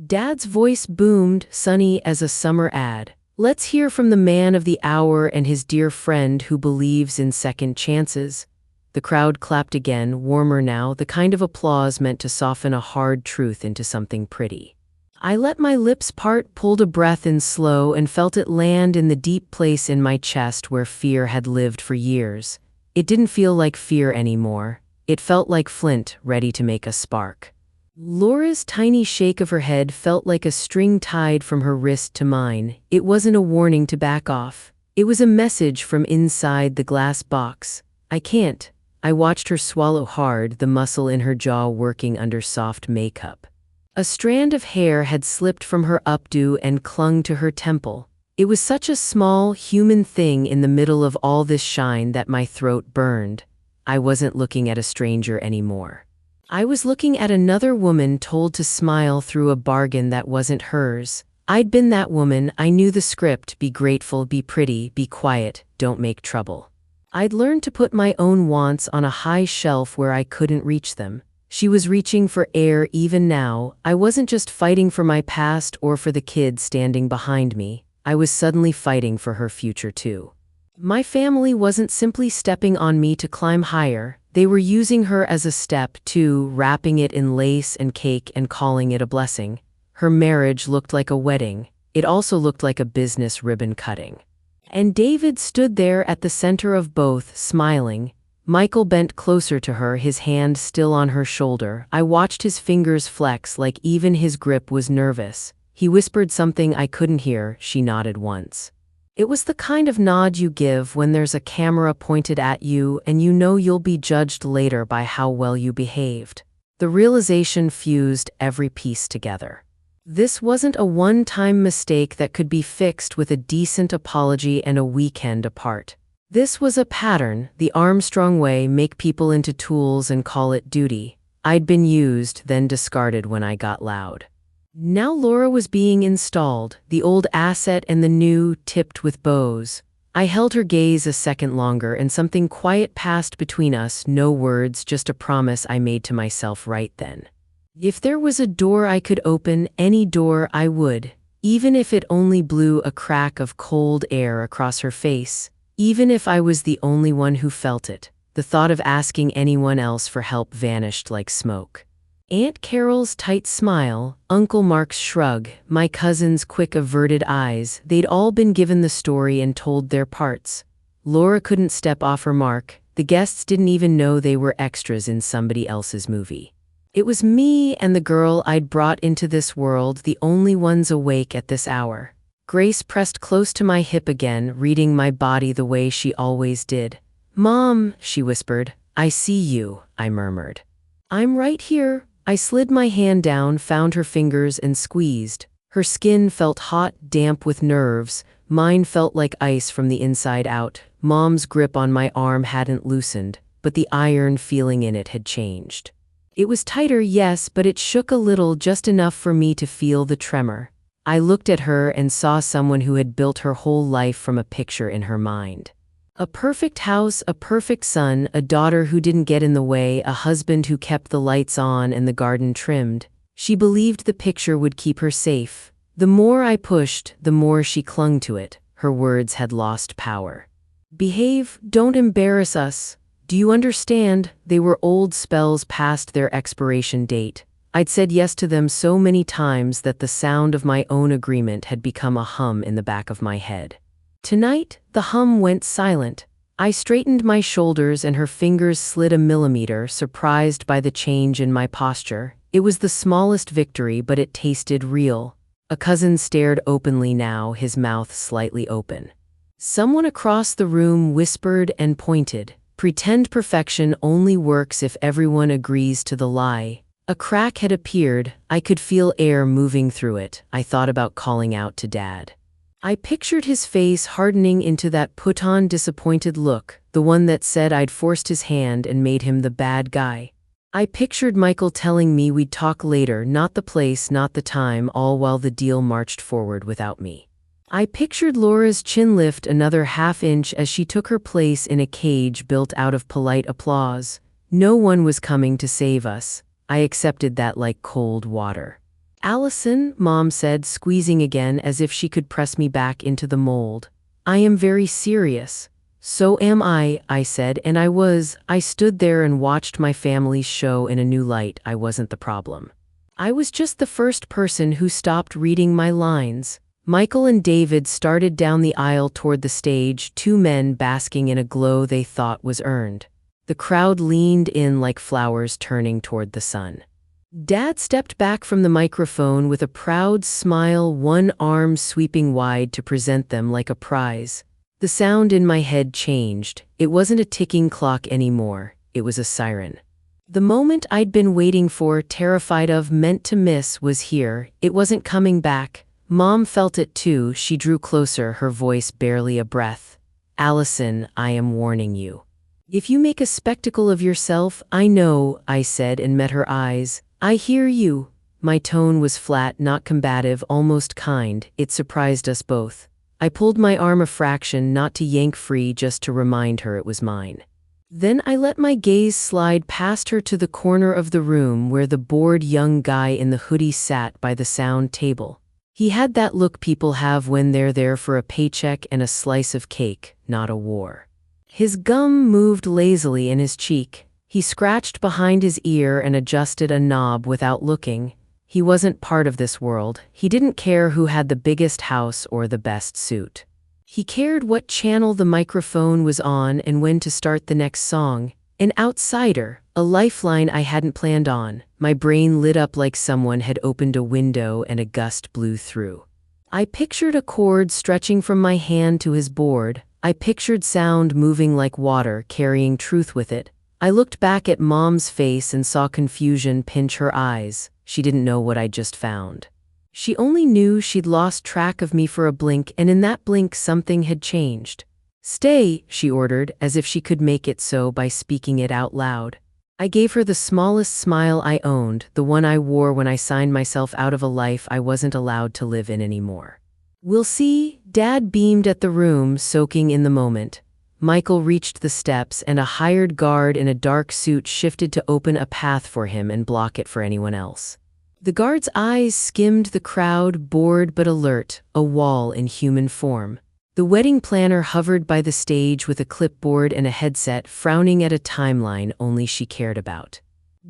Dad's voice boomed, sunny as a summer ad. Let's hear from the man of the hour and his dear friend who believes in second chances. The crowd clapped again, warmer now, the kind of applause meant to soften a hard truth into something pretty. I let my lips part, pulled a breath in slow, and felt it land in the deep place in my chest where fear had lived for years. It didn't feel like fear anymore. It felt like flint, ready to make a spark. Laura's tiny shake of her head felt like a string tied from her wrist to mine. It wasn't a warning to back off. It was a message from inside the glass box. I can't. I watched her swallow hard, the muscle in her jaw working under soft makeup. A strand of hair had slipped from her updo and clung to her temple. It was such a small, human thing in the middle of all this shine that my throat burned. I wasn't looking at a stranger anymore. I was looking at another woman told to smile through a bargain that wasn't hers. I'd been that woman. I knew the script: be grateful, be pretty, be quiet, don't make trouble. I'd learned to put my own wants on a high shelf where I couldn't reach them. She was reaching for air even now. I wasn't just fighting for my past or for the kid standing behind me. I was suddenly fighting for her future too. My family wasn't simply stepping on me to climb higher. They were using her as a step too, wrapping it in lace and cake and calling it a blessing. Her marriage looked like a wedding. It also looked like a business ribbon cutting. And David stood there at the center of both, smiling. Michael bent closer to her, his hand still on her shoulder. I watched his fingers flex like even his grip was nervous. He whispered something I couldn't hear. She nodded once. It was the kind of nod you give when there's a camera pointed at you and you know you'll be judged later by how well you behaved. The realization fused every piece together. This wasn't a one-time mistake that could be fixed with a decent apology and a weekend apart. This was a pattern, the Armstrong way: make people into tools and call it duty. I'd been used, then discarded when I got loud. Now Laura was being installed, the old asset and the new, tipped with bows. I held her gaze a second longer and something quiet passed between us, no words, just a promise I made to myself right then. If there was a door I could open, any door I would, even if it only blew a crack of cold air across her face. Even if I was the only one who felt it, the thought of asking anyone else for help vanished like smoke. Aunt Carol's tight smile, Uncle Mark's shrug, my cousin's quick averted eyes, they'd all been given the story and told their parts. Laura couldn't step off her mark. The guests didn't even know they were extras in somebody else's movie. It was me and the girl I'd brought into this world, the only ones awake at this hour. Grace pressed close to my hip again, reading my body the way she always did. "Mom," she whispered. "I see you," I murmured. "I'm right here." I slid my hand down, found her fingers and squeezed. Her skin felt hot, damp with nerves. Mine felt like ice from the inside out. Mom's grip on my arm hadn't loosened, but the iron feeling in it had changed. It was tighter, yes, but it shook a little, just enough for me to feel the tremor. I looked at her and saw someone who had built her whole life from a picture in her mind. A perfect house, a perfect son, a daughter who didn't get in the way, a husband who kept the lights on and the garden trimmed. She believed the picture would keep her safe. The more I pushed, the more she clung to it. Her words had lost power. "Behave, don't embarrass us. Do you understand?" They were old spells past their expiration date. I'd said yes to them so many times that the sound of my own agreement had become a hum in the back of my head. Tonight, the hum went silent. I straightened my shoulders and her fingers slid a millimeter, surprised by the change in my posture. It was the smallest victory, but it tasted real. A cousin stared openly now, his mouth slightly open. Someone across the room whispered and pointed. "Pretend perfection only works if everyone agrees to the lie." A crack had appeared. I could feel air moving through it. I thought about calling out to Dad. I pictured his face hardening into that put-on disappointed look, the one that said I'd forced his hand and made him the bad guy. I pictured Michael telling me we'd talk later, not the place, not the time, all while the deal marched forward without me. I pictured Laura's chin lift another half-inch as she took her place in a cage built out of polite applause. No one was coming to save us. I accepted that like cold water. "Allison," Mom said, squeezing again as if she could press me back into the mold. "I am very serious." "So am I," I said, and I was. I stood there and watched my family's show in a new light. I wasn't the problem. I was just the first person who stopped reading my lines. Michael and David started down the aisle toward the stage, two men basking in a glow they thought was earned. The crowd leaned in like flowers turning toward the sun. Dad stepped back from the microphone with a proud smile, one arm sweeping wide to present them like a prize. The sound in my head changed. It wasn't a ticking clock anymore. It was a siren. The moment I'd been waiting for, terrified of, meant to miss, was here. It wasn't coming back. Mom felt it too. She drew closer, her voice barely a breath. "Allison, I am warning you. If you make a spectacle of yourself, I know," I said and met her eyes. "I hear you." My tone was flat, not combative, almost kind. It surprised us both. I pulled my arm a fraction, not to yank free, just to remind her it was mine. Then I let my gaze slide past her to the corner of the room where the bored young guy in the hoodie sat by the sound table. He had that look people have when they're there for a paycheck and a slice of cake, not a war. His gum moved lazily in his cheek. He scratched behind his ear and adjusted a knob without looking. He wasn't part of this world. He didn't care who had the biggest house or the best suit. He cared what channel the microphone was on and when to start the next song. An outsider, a lifeline I hadn't planned on. My brain lit up like someone had opened a window and a gust blew through. I pictured a cord stretching from my hand to his board. I pictured sound moving like water, carrying truth with it. I looked back at Mom's face and saw confusion pinch her eyes. She didn't know what I'd just found. She only knew she'd lost track of me for a blink, and in that blink something had changed. "Stay," she ordered, as if she could make it so by speaking it out loud. I gave her the smallest smile I owned, the one I wore when I signed myself out of a life I wasn't allowed to live in anymore. "We'll see." Dad beamed at the room, soaking in the moment. Michael reached the steps, and a hired guard in a dark suit shifted to open a path for him and block it for anyone else. The guard's eyes skimmed the crowd, bored but alert, a wall in human form. The wedding planner hovered by the stage with a clipboard and a headset, frowning at a timeline only she cared about.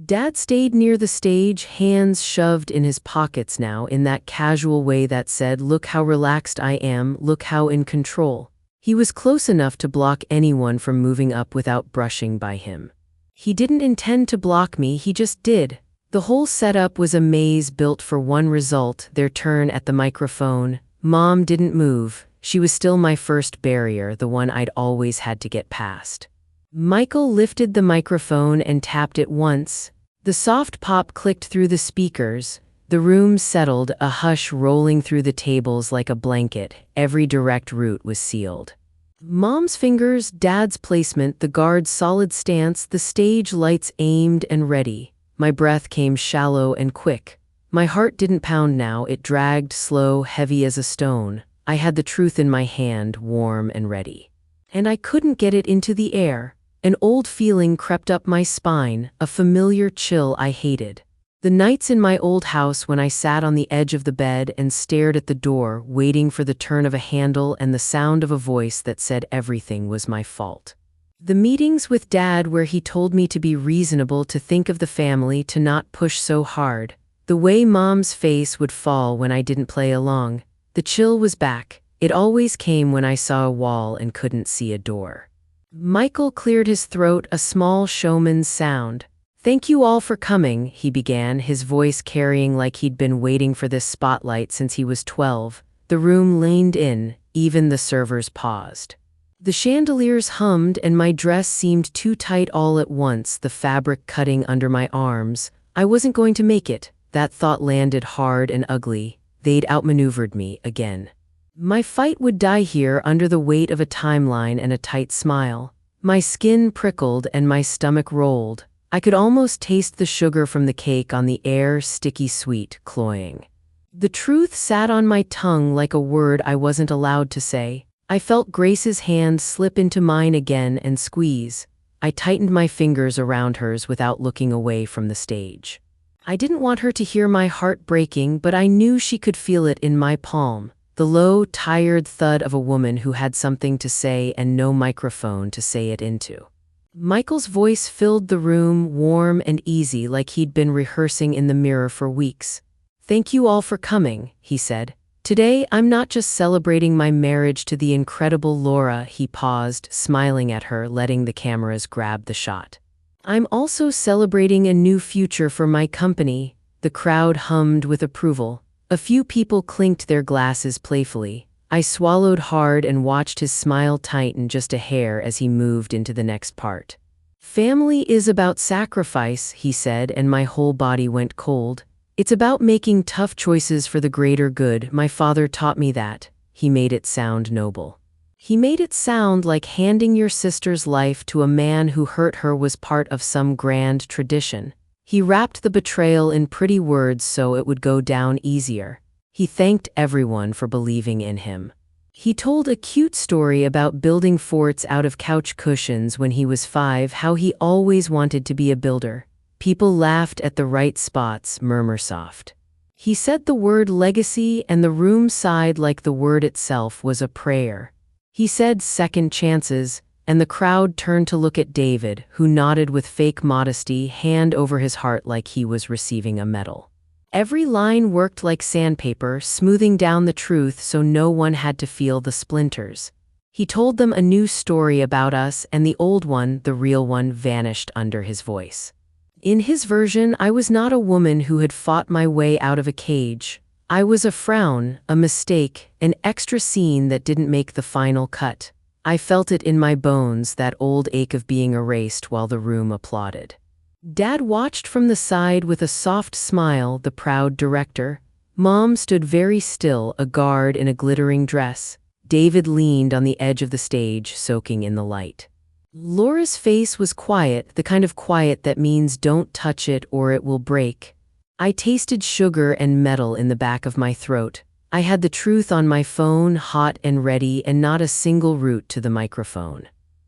Dad stayed near the stage, hands shoved in his pockets now, in that casual way that said, "Look how relaxed I am, look how in control." He was close enough to block anyone from moving up without brushing by him. He didn't intend to block me, he just did. The whole setup was a maze built for one result, their turn at the microphone. Mom didn't move. She was still my first barrier, the one I'd always had to get past. Michael lifted the microphone and tapped it once. The soft pop clicked through the speakers. The room settled, a hush rolling through the tables like a blanket. Every direct route was sealed. Mom's fingers, Dad's placement, the guard's solid stance, the stage lights aimed and ready. My breath came shallow and quick. My heart didn't pound now, it dragged, slow, heavy as a stone. I had the truth in my hand, warm and ready. And I couldn't get it into the air. An old feeling crept up my spine, a familiar chill I hated. The nights in my old house when I sat on the edge of the bed and stared at the door, waiting for the turn of a handle and the sound of a voice that said everything was my fault. The meetings with Dad where he told me to be reasonable, to think of the family, to not push so hard. The way Mom's face would fall when I didn't play along. The chill was back. It always came when I saw a wall and couldn't see a door. Michael cleared his throat, a small showman's sound. "Thank you all for coming," he began, his voice carrying like he'd been waiting for this spotlight since he was 12. The room leaned in, even the servers paused. The chandeliers hummed and my dress seemed too tight all at once, the fabric cutting under my arms. I wasn't going to make it. That thought landed hard and ugly. They'd outmaneuvered me again. My fight would die here under the weight of a timeline and a tight smile. My skin prickled and my stomach rolled. I could almost taste the sugar from the cake on the air, sticky sweet, cloying. The truth sat on my tongue like a word I wasn't allowed to say. I felt Grace's hand slip into mine again and squeeze. I tightened my fingers around hers without looking away from the stage. I didn't want her to hear my heart breaking, but I knew she could feel it in my palm. The low, tired thud of a woman who had something to say and no microphone to say it into. Michael's voice filled the room, warm and easy, like he'd been rehearsing in the mirror for weeks. "Thank you all for coming," he said. "Today, I'm not just celebrating my marriage to the incredible Laura." He paused, smiling at her, letting the cameras grab the shot. "I'm also celebrating a new future for my company." The crowd hummed with approval. A few people clinked their glasses playfully. I swallowed hard and watched his smile tighten just a hair as he moved into the next part. "Family is about sacrifice," he said, and my whole body went cold. "It's about making tough choices for the greater good. My father taught me that." He made it sound noble. He made it sound like handing your sister's life to a man who hurt her was part of some grand tradition. He wrapped the betrayal in pretty words so it would go down easier. He thanked everyone for believing in him. He told a cute story about building forts out of couch cushions when he was 5, how he always wanted to be a builder. People laughed at the right spots, murmur soft. He said the word legacy and the room sighed like the word itself was a prayer. He said second chances, and the crowd turned to look at David, who nodded with fake modesty, hand over his heart like he was receiving a medal. Every line worked like sandpaper, smoothing down the truth so no one had to feel the splinters. He told them a new story about us, and the old one, the real one, vanished under his voice. In his version, I was not a woman who had fought my way out of a cage. I was a frown, a mistake, an extra scene that didn't make the final cut. I felt it in my bones, that old ache of being erased while the room applauded. Dad watched from the side with a soft smile, the proud director. Mom stood very still, a guard in a glittering dress. David leaned on the edge of the stage, soaking in the light. Laura's face was quiet, the kind of quiet that means don't touch it or it will break. I tasted sugar and metal in the back of my throat. I had the truth on my phone, hot and ready, and not a single route to the microphone.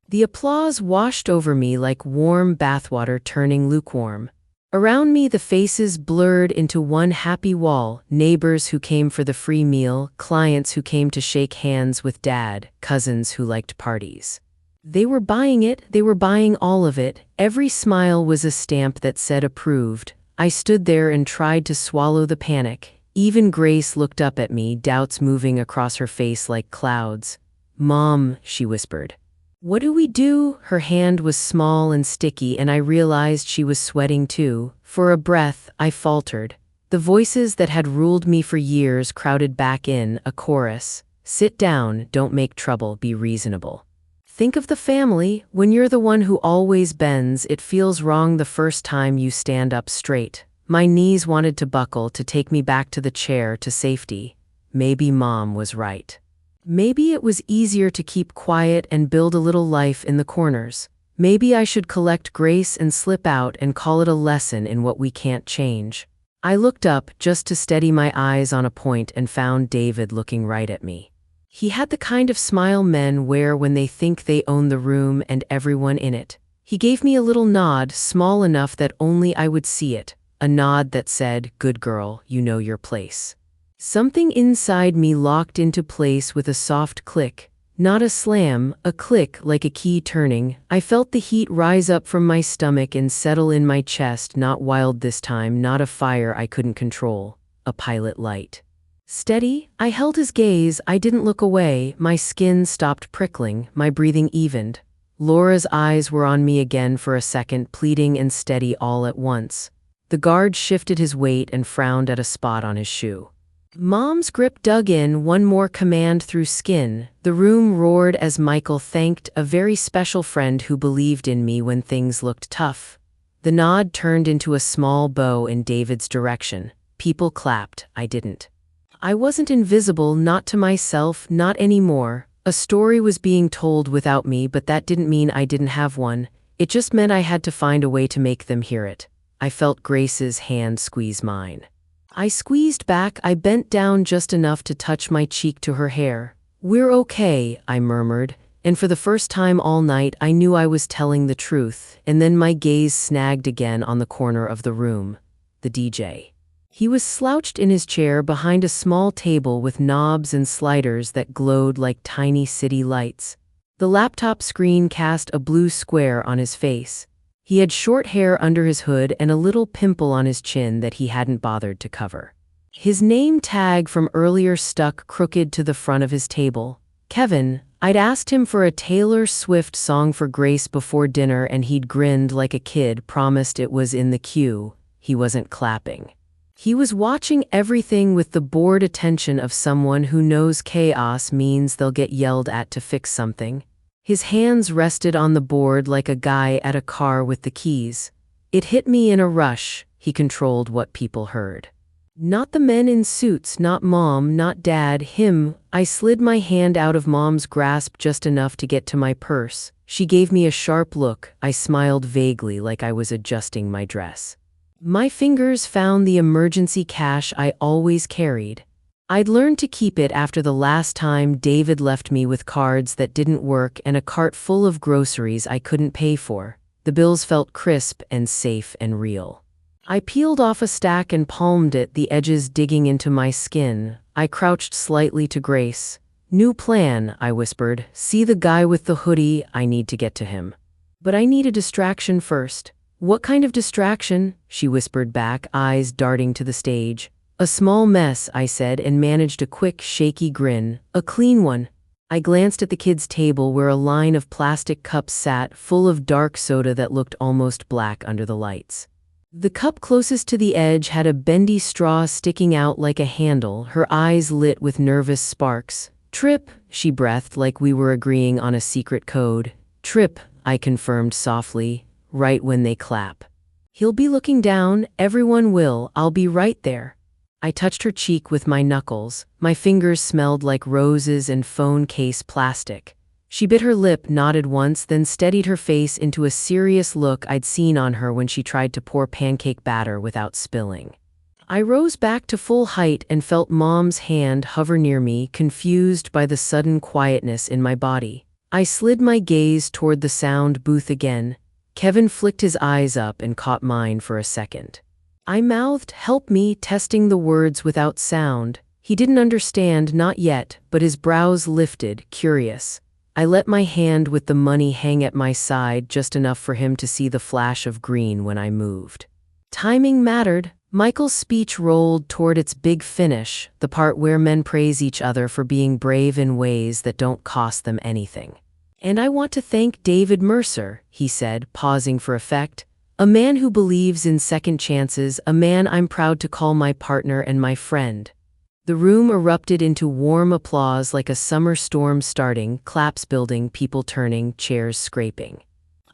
The applause washed over me like warm bathwater turning lukewarm. Around me, the faces blurred into one happy wall, neighbors who came for the free meal, clients who came to shake hands with Dad, cousins who liked parties. They were buying it, they were buying all of it. Every smile was a stamp that said approved. I stood there and tried to swallow the panic. Even Grace looked up at me, doubts moving across her face like clouds. "Mom," she whispered. "What do we do?" Her hand was small and sticky, and I realized she was sweating too. For a breath, I faltered. The voices that had ruled me for years crowded back in, a chorus. "Sit down, don't make trouble, be reasonable. Think of the family. When you're the one who always bends, it feels wrong the first time you stand up straight." My knees wanted to buckle, to take me back to the chair, to safety. Maybe Mom was right. Maybe it was easier to keep quiet and build a little life in the corners. Maybe I should collect Grace and slip out and call it a lesson in what we can't change. I looked up just to steady my eyes on a point and found David looking right at me. He had the kind of smile men wear when they think they own the room and everyone in it. He gave me a little nod, small enough that only I would see it, a nod that said, "Good girl, you know your place." Something inside me locked into place with a soft click. Not a slam, a click like a key turning. I felt the heat rise up from my stomach and settle in my chest, not wild this time, not a fire I couldn't control, a pilot light. Steady, I held his gaze, I didn't look away, my skin stopped prickling, my breathing evened. Laura's eyes were on me again for a second, pleading and steady all at once. The guard shifted his weight and frowned at a spot on his shoe. Mom's grip dug in, one more command through skin. The room roared as Michael thanked a very special friend who believed in me when things looked tough. The nod turned into a small bow in David's direction. People clapped, I didn't. I wasn't invisible, not to myself, not anymore. A story was being told without me, but that didn't mean I didn't have one. It just meant I had to find a way to make them hear it. I felt Grace's hand squeeze mine. I squeezed back, I bent down just enough to touch my cheek to her hair. "We're okay," I murmured, and for the first time all night I knew I was telling the truth, and then my gaze snagged again on the corner of the room. The DJ. He was slouched in his chair behind a small table with knobs and sliders that glowed like tiny city lights. The laptop screen cast a blue square on his face. He had short hair under his hood and a little pimple on his chin that he hadn't bothered to cover. His name tag from earlier stuck crooked to the front of his table. Kevin. I'd asked him for a Taylor Swift song for Grace before dinner and he'd grinned like a kid, promised it was in the queue. He wasn't clapping. He was watching everything with the bored attention of someone who knows chaos means they'll get yelled at to fix something. His hands rested on the board like a guy at a car with the keys. It hit me in a rush. He controlled what people heard. Not the men in suits, not Mom, not Dad, him. I slid my hand out of Mom's grasp just enough to get to my purse. She gave me a sharp look. I smiled vaguely like I was adjusting my dress. My fingers found the emergency cash I always carried. I'd learned to keep it after the last time David left me with cards that didn't work and a cart full of groceries I couldn't pay for. The bills felt crisp and safe and real. I peeled off a stack and palmed it, the edges digging into my skin. I crouched slightly to Grace. "New plan," I whispered. "See the guy with the hoodie? I need to get to him. But I need a distraction first." "What kind of distraction?" she whispered back, eyes darting to the stage. "A small mess," I said, and managed a quick, shaky grin. "A clean one." I glanced at the kids' table where a line of plastic cups sat, full of dark soda that looked almost black under the lights. The cup closest to the edge had a bendy straw sticking out like a handle, her eyes lit with nervous sparks. "Trip," she breathed like we were agreeing on a secret code. "Trip," I confirmed softly, "right when they clap." "He'll be looking down, everyone will, I'll be right there." I touched her cheek with my knuckles. My fingers smelled like roses and phone case plastic. She bit her lip, nodded once, then steadied her face into a serious look I'd seen on her when she tried to pour pancake batter without spilling. I rose back to full height and felt Mom's hand hover near me, confused by the sudden quietness in my body. I slid my gaze toward the sound booth again. Kevin flicked his eyes up and caught mine for a second. I mouthed, "Help me," testing the words without sound. He didn't understand, not yet, but his brows lifted, curious. I let my hand with the money hang at my side just enough for him to see the flash of green when I moved. Timing mattered. Michael's speech rolled toward its big finish, the part where men praise each other for being brave in ways that don't cost them anything. "And I want to thank David Mercer," he said, pausing for effect. "A man who believes in second chances, a man I'm proud to call my partner and my friend." The room erupted into warm applause like a summer storm starting, claps building, people turning, chairs scraping.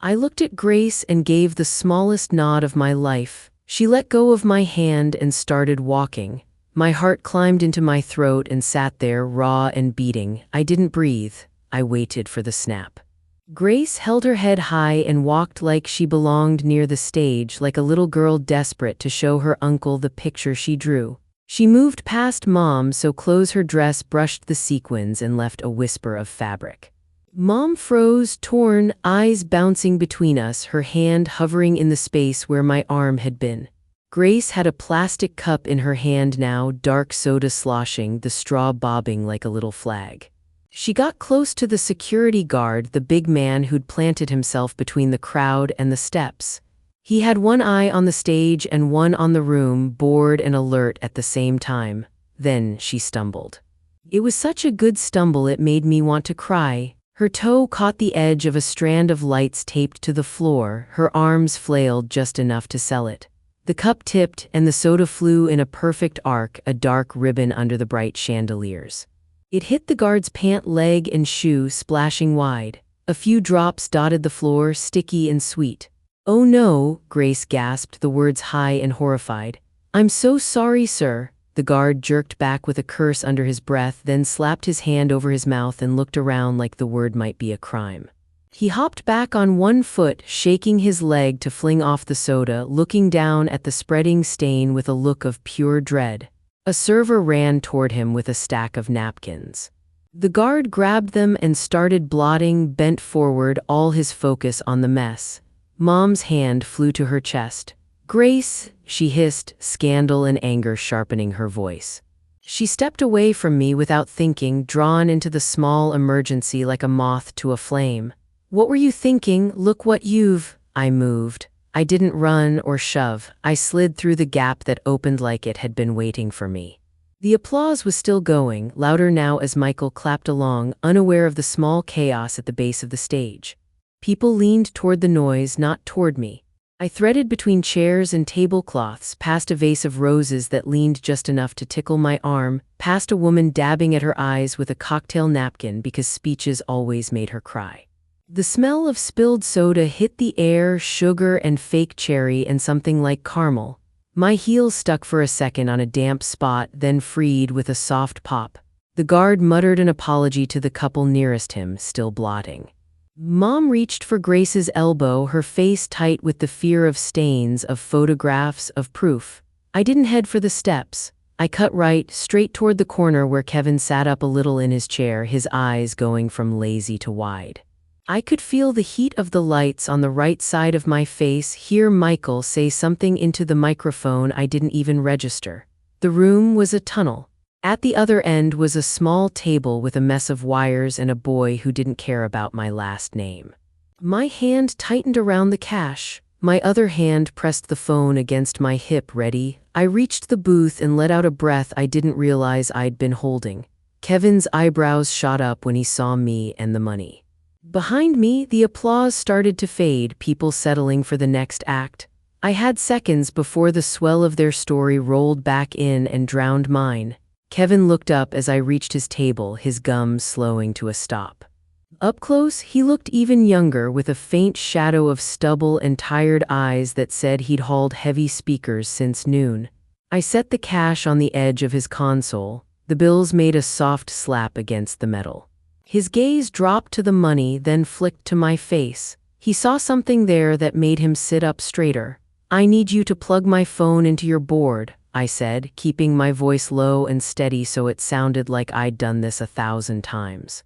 I looked at Grace and gave the smallest nod of my life. She let go of my hand and started walking. My heart climbed into my throat and sat there, raw and beating. I didn't breathe. I waited for the snap. Grace held her head high and walked like she belonged near the stage, like a little girl desperate to show her uncle the picture she drew. She moved past Mom so close her dress brushed the sequins and left a whisper of fabric. Mom froze, torn, eyes bouncing between us, her hand hovering in the space where my arm had been. Grace had a plastic cup in her hand now, dark soda sloshing, the straw bobbing like a little flag. She got close to the security guard, the big man who'd planted himself between the crowd and the steps. He had one eye on the stage and one on the room, bored and alert at the same time. Then she stumbled. It was such a good stumble it made me want to cry. Her toe caught the edge of a strand of lights taped to the floor, her arms flailed just enough to sell it. The cup tipped and the soda flew in a perfect arc, a dark ribbon under the bright chandeliers. It hit the guard's pant leg and shoe, splashing wide. A few drops dotted the floor, sticky and sweet. "Oh no," Grace gasped, the words high and horrified. "I'm so sorry, sir." The guard jerked back with a curse under his breath, then slapped his hand over his mouth and looked around like the word might be a crime. He hopped back on one foot, shaking his leg to fling off the soda, looking down at the spreading stain with a look of pure dread. A server ran toward him with a stack of napkins. The guard grabbed them and started blotting, bent forward, all his focus on the mess. Mom's hand flew to her chest. "Grace," she hissed, scandal and anger sharpening her voice. She stepped away from me without thinking, drawn into the small emergency like a moth to a flame. "What were you thinking? Look what you've—" I moved. I didn't run or shove. I slid through the gap that opened like it had been waiting for me. The applause was still going, louder now as Michael clapped along, unaware of the small chaos at the base of the stage. People leaned toward the noise, not toward me. I threaded between chairs and tablecloths, past a vase of roses that leaned just enough to tickle my arm, past a woman dabbing at her eyes with a cocktail napkin because speeches always made her cry. The smell of spilled soda hit the air, sugar and fake cherry and something like caramel. My heels stuck for a second on a damp spot, then freed with a soft pop. The guard muttered an apology to the couple nearest him, still blotting. Mom reached for Grace's elbow, her face tight with the fear of stains, of photographs, of proof. I didn't head for the steps. I cut right, straight toward the corner where Kevin sat up a little in his chair, his eyes going from lazy to wide. I could feel the heat of the lights on the right side of my face, hear Michael say something into the microphone I didn't even register. The room was a tunnel. At the other end was a small table with a mess of wires and a boy who didn't care about my last name. My hand tightened around the cash. My other hand pressed the phone against my hip, ready. I reached the booth and let out a breath I didn't realize I'd been holding. Kevin's eyebrows shot up when he saw me and the money. Behind me, the applause started to fade, people settling for the next act. I had seconds before the swell of their story rolled back in and drowned mine. Kevin looked up as I reached his table, his gums slowing to a stop. Up close, he looked even younger, with a faint shadow of stubble and tired eyes that said he'd hauled heavy speakers since noon. I set the cash on the edge of his console. The bills made a soft slap against the metal. His gaze dropped to the money, then flicked to my face. He saw something there that made him sit up straighter. "I need you to plug my phone into your board," I said, keeping my voice low and steady so it sounded like I'd done this 1,000 times.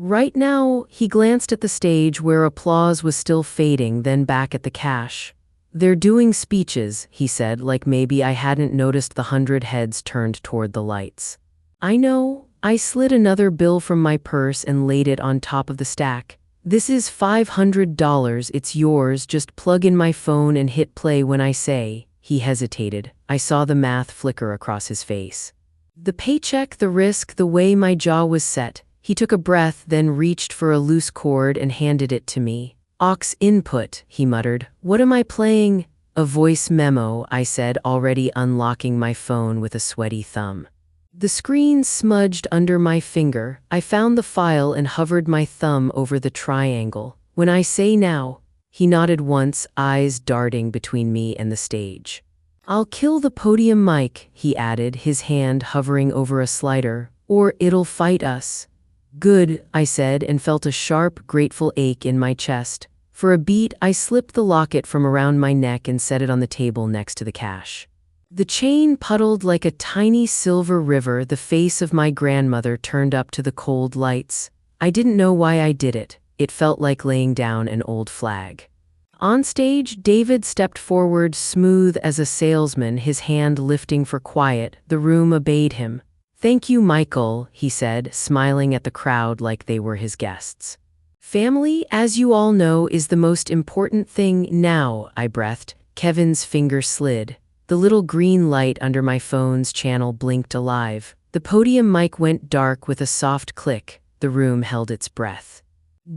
"Right now." He glanced at the stage where applause was still fading, then back at the cash. "They're doing speeches," he said, like maybe I hadn't noticed the 100 heads turned toward the lights. "I know." I slid another bill from my purse and laid it on top of the stack. "This is $500, it's yours, just plug in my phone and hit play when I say." He hesitated. I saw the math flicker across his face. The paycheck, the risk, the way my jaw was set. He took a breath, then reached for a loose cord and handed it to me. "Aux input," he muttered. "What am I playing?" "A voice memo," I said, already unlocking my phone with a sweaty thumb. The screen smudged under my finger. I found the file and hovered my thumb over the triangle. "When I say now." He nodded once, eyes darting between me and the stage. "I'll kill the podium mic," he added, his hand hovering over a slider. "Or it'll fight us." "Good," I said, and felt a sharp, grateful ache in my chest. For a beat, I slipped the locket from around my neck and set it on the table next to the cash. The chain puddled like a tiny silver river, the face of my grandmother turned up to the cold lights. I didn't know why I did it. It felt like laying down an old flag. On stage, David stepped forward, smooth as a salesman, his hand lifting for quiet. The room obeyed him. "Thank you, Michael," he said, smiling at the crowd like they were his guests. "Family, as you all know, is the most important thing now," I breathed. Kevin's finger slid. The little green light under my phone's channel blinked alive. The podium mic went dark with a soft click. The room held its breath.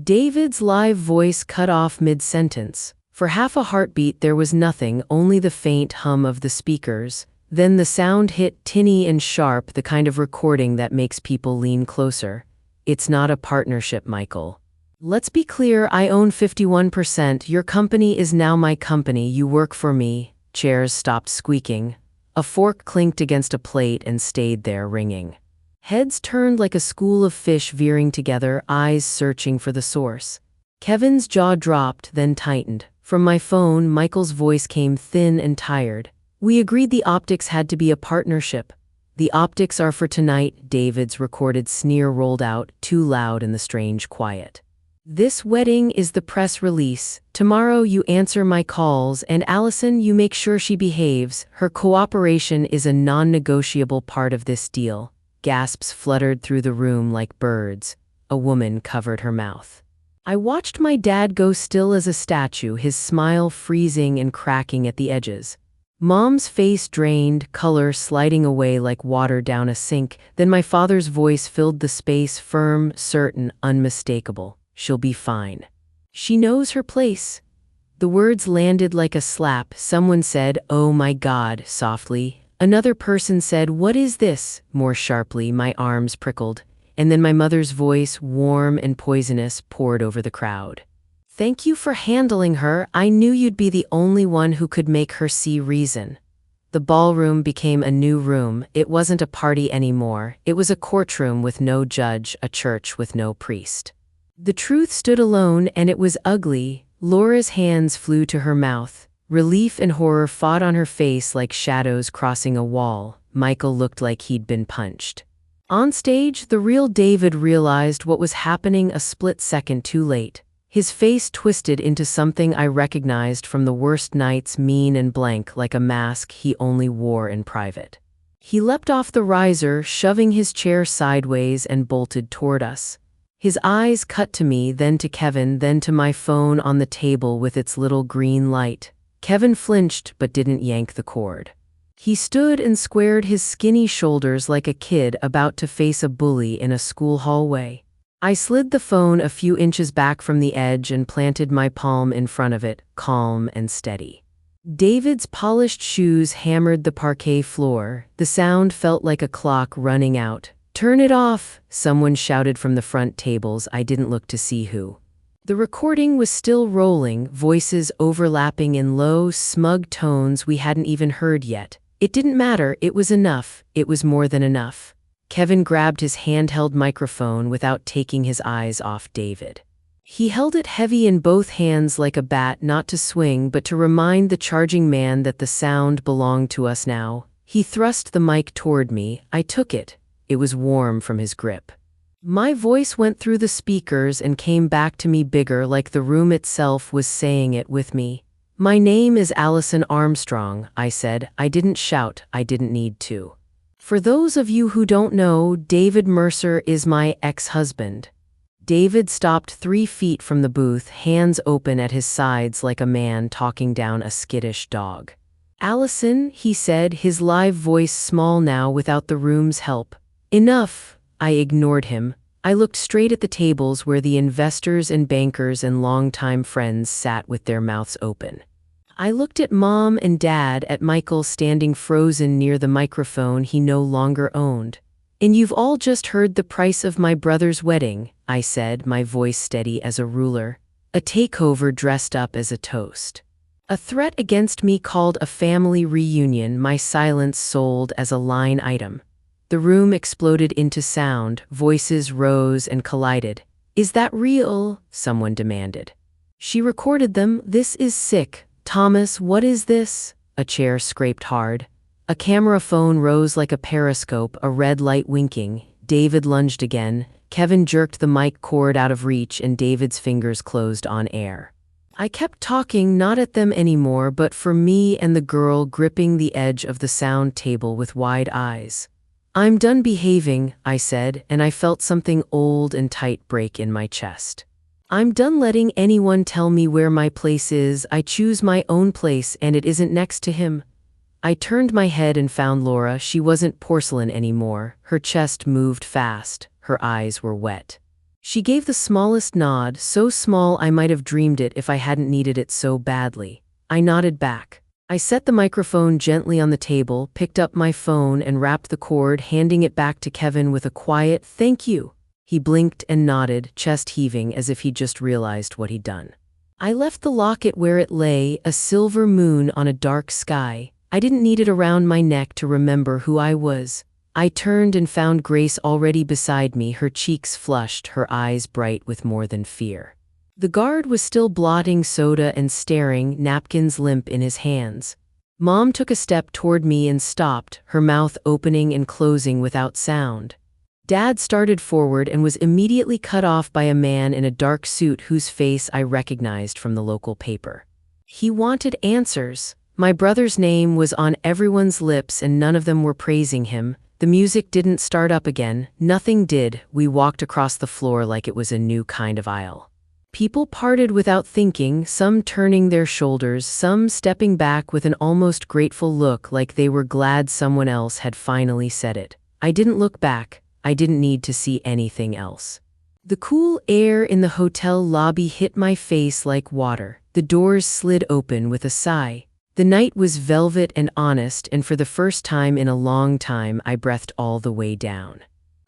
David's live voice cut off mid-sentence. For half a heartbeat there was nothing, only the faint hum of the speakers. Then the sound hit, tinny and sharp, the kind of recording that makes people lean closer. "It's not a partnership, Michael. Let's be clear, I own 51%. Your company is now my company. You work for me." Chairs stopped squeaking. A fork clinked against a plate and stayed there, ringing. Heads turned like a school of fish veering together, eyes searching for the source. Kevin's jaw dropped, then tightened. From my phone, Michael's voice came thin and tired. "We agreed the optics had to be a partnership." "The optics are for tonight," David's recorded sneer rolled out, too loud in the strange quiet. "This wedding is the press release. Tomorrow you answer my calls, and Allison, you make sure she behaves. Her cooperation is a non-negotiable part of this deal." Gasps fluttered through the room like birds. A woman covered her mouth. I watched my dad go still as a statue, his smile freezing and cracking at the edges. Mom's face drained, color sliding away like water down a sink. Then my father's voice filled the space, firm, certain, unmistakable. "She'll be fine. She knows her place." The words landed like a slap. Someone said, "Oh my God," softly. Another person said, "What is this?" more sharply. My arms prickled. And then my mother's voice, warm and poisonous, poured over the crowd. "Thank you for handling her. I knew you'd be the only one who could make her see reason." The ballroom became a new room. It wasn't a party anymore. It was a courtroom with no judge, a church with no priest. The truth stood alone, and it was ugly. Laura's hands flew to her mouth. Relief and horror fought on her face like shadows crossing a wall. Michael looked like he'd been punched. On stage, the real David realized what was happening a split second too late. His face twisted into something I recognized from the worst nights, mean and blank, like a mask he only wore in private. He leapt off the riser, shoving his chair sideways, and bolted toward us. His eyes cut to me, then to Kevin, then to my phone on the table with its little green light. Kevin flinched but didn't yank the cord. He stood and squared his skinny shoulders like a kid about to face a bully in a school hallway. I slid the phone a few inches back from the edge and planted my palm in front of it, calm and steady. David's polished shoes hammered the parquet floor. The sound felt like a clock running out. "Turn it off," someone shouted from the front tables. I didn't look to see who. The recording was still rolling, voices overlapping in low, smug tones we hadn't even heard yet. It didn't matter, it was enough, it was more than enough. Kevin grabbed his handheld microphone without taking his eyes off David. He held it heavy in both hands like a bat, not to swing but to remind the charging man that the sound belonged to us now. He thrust the mic toward me. I took it. It was warm from his grip. My voice went through the speakers and came back to me bigger, like the room itself was saying it with me. "My name is Allison Armstrong," I said. I didn't shout, I didn't need to. "For those of you who don't know, David Mercer is my ex-husband." David stopped 3 feet from the booth, hands open at his sides like a man talking down a skittish dog. "Allison," he said, his live voice small now without the room's help. "Enough." I ignored him. I looked straight at the tables where the investors and bankers and longtime friends sat with their mouths open. I looked at Mom and Dad, at Michael standing frozen near the microphone he no longer owned. "And you've all just heard the price of my brother's wedding," I said, my voice steady as a ruler. "A takeover dressed up as a toast. A threat against me called a family reunion, my silence sold as a line item." The room exploded into sound, voices rose and collided. "Is that real?" someone demanded. "She recorded them. This is sick." "Thomas, what is this?" A chair scraped hard. A camera phone rose like a periscope, a red light winking. David lunged again. Kevin jerked the mic cord out of reach and David's fingers closed on air. I kept talking, not at them anymore, but for me and the girl gripping the edge of the sound table with wide eyes. "I'm done behaving," I said, and I felt something old and tight break in my chest. "I'm done letting anyone tell me where my place is. I choose my own place, and it isn't next to him." I turned my head and found Laura. She wasn't porcelain anymore. Her chest moved fast. Her eyes were wet. She gave the smallest nod, so small I might have dreamed it if I hadn't needed it so badly. I nodded back. I set the microphone gently on the table, picked up my phone and wrapped the cord, handing it back to Kevin with a quiet, "Thank you." He blinked and nodded, chest heaving as if he'd just realized what he'd done. I left the locket where it lay, a silver moon on a dark sky. I didn't need it around my neck to remember who I was. I turned and found Grace already beside me, her cheeks flushed, her eyes bright with more than fear. The guard was still blotting soda and staring, napkins limp in his hands. Mom took a step toward me and stopped, her mouth opening and closing without sound. Dad started forward and was immediately cut off by a man in a dark suit whose face I recognized from the local paper. He wanted answers. My brother's name was on everyone's lips and none of them were praising him. The music didn't start up again. Nothing did. We walked across the floor like it was a new kind of aisle. People parted without thinking, some turning their shoulders, some stepping back with an almost grateful look like they were glad someone else had finally said it. I didn't look back. I didn't need to see anything else. The cool air in the hotel lobby hit my face like water. The doors slid open with a sigh. The night was velvet and honest, and for the first time in a long time, I breathed all the way down.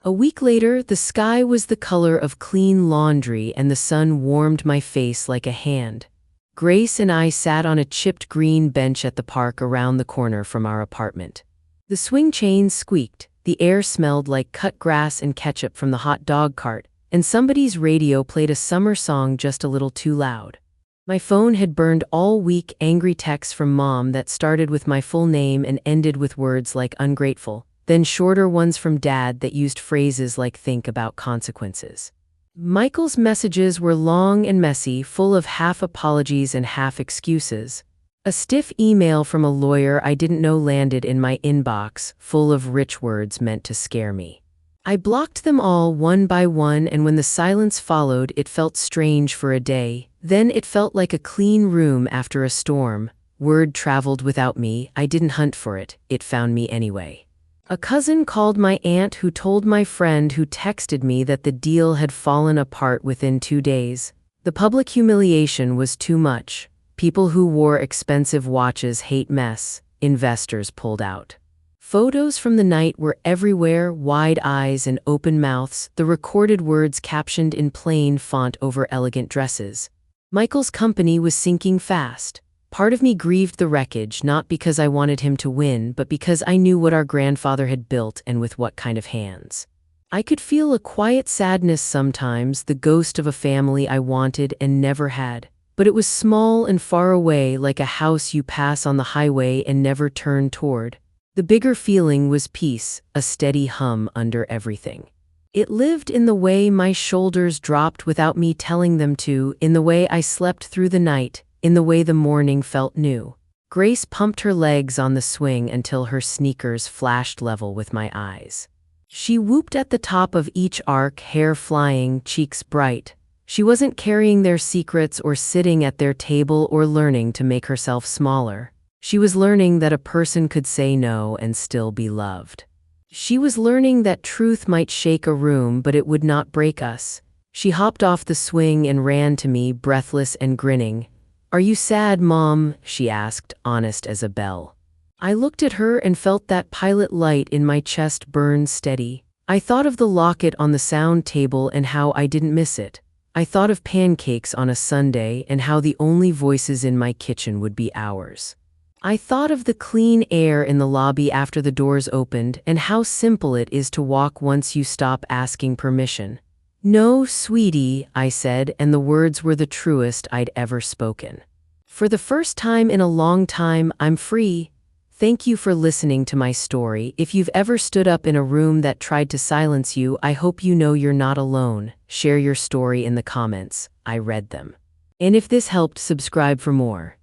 A week later, the sky was the color of clean laundry and the sun warmed my face like a hand. Grace and I sat on a chipped green bench at the park around the corner from our apartment. The swing chains squeaked. The air smelled like cut grass and ketchup from the hot dog cart, and somebody's radio played a summer song just a little too loud. My phone had burned all week, angry texts from Mom that started with my full name and ended with words like ungrateful, then shorter ones from Dad that used phrases like think about consequences. Michael's messages were long and messy, full of half apologies and half excuses. A stiff email from a lawyer I didn't know landed in my inbox, full of rich words meant to scare me. I blocked them all one by one, and when the silence followed, it felt strange for a day. Then it felt like a clean room after a storm. Word traveled without me, I didn't hunt for it, it found me anyway. A cousin called my aunt who told my friend who texted me that the deal had fallen apart within 2 days. The public humiliation was too much. People who wore expensive watches hate mess. Investors pulled out. Photos from the night were everywhere, wide eyes and open mouths, the recorded words captioned in plain font over elegant dresses. Michael's company was sinking fast. Part of me grieved the wreckage, not because I wanted him to win, but because I knew what our grandfather had built and with what kind of hands. I could feel a quiet sadness sometimes, the ghost of a family I wanted and never had. But it was small and far away, like a house you pass on the highway and never turn toward. The bigger feeling was peace, a steady hum under everything. It lived in the way my shoulders dropped without me telling them to, in the way I slept through the night, in the way the morning felt new. Grace pumped her legs on the swing until her sneakers flashed level with my eyes. She whooped at the top of each arc, hair flying, cheeks bright. She wasn't carrying their secrets or sitting at their table or learning to make herself smaller. She was learning that a person could say no and still be loved. She was learning that truth might shake a room, but it would not break us. She hopped off the swing and ran to me, breathless and grinning. "Are you sad, Mom?" she asked, honest as a bell. I looked at her and felt that pilot light in my chest burn steady. I thought of the locket on the sound table and how I didn't miss it. I thought of pancakes on a Sunday and how the only voices in my kitchen would be ours. I thought of the clean air in the lobby after the doors opened and how simple it is to walk once you stop asking permission. "No, sweetie," I said, and the words were the truest I'd ever spoken. For the first time in a long time, I'm free. Thank you for listening to my story. If you've ever stood up in a room that tried to silence you, I hope you know you're not alone. Share your story in the comments. I read them. And if this helped, subscribe for more.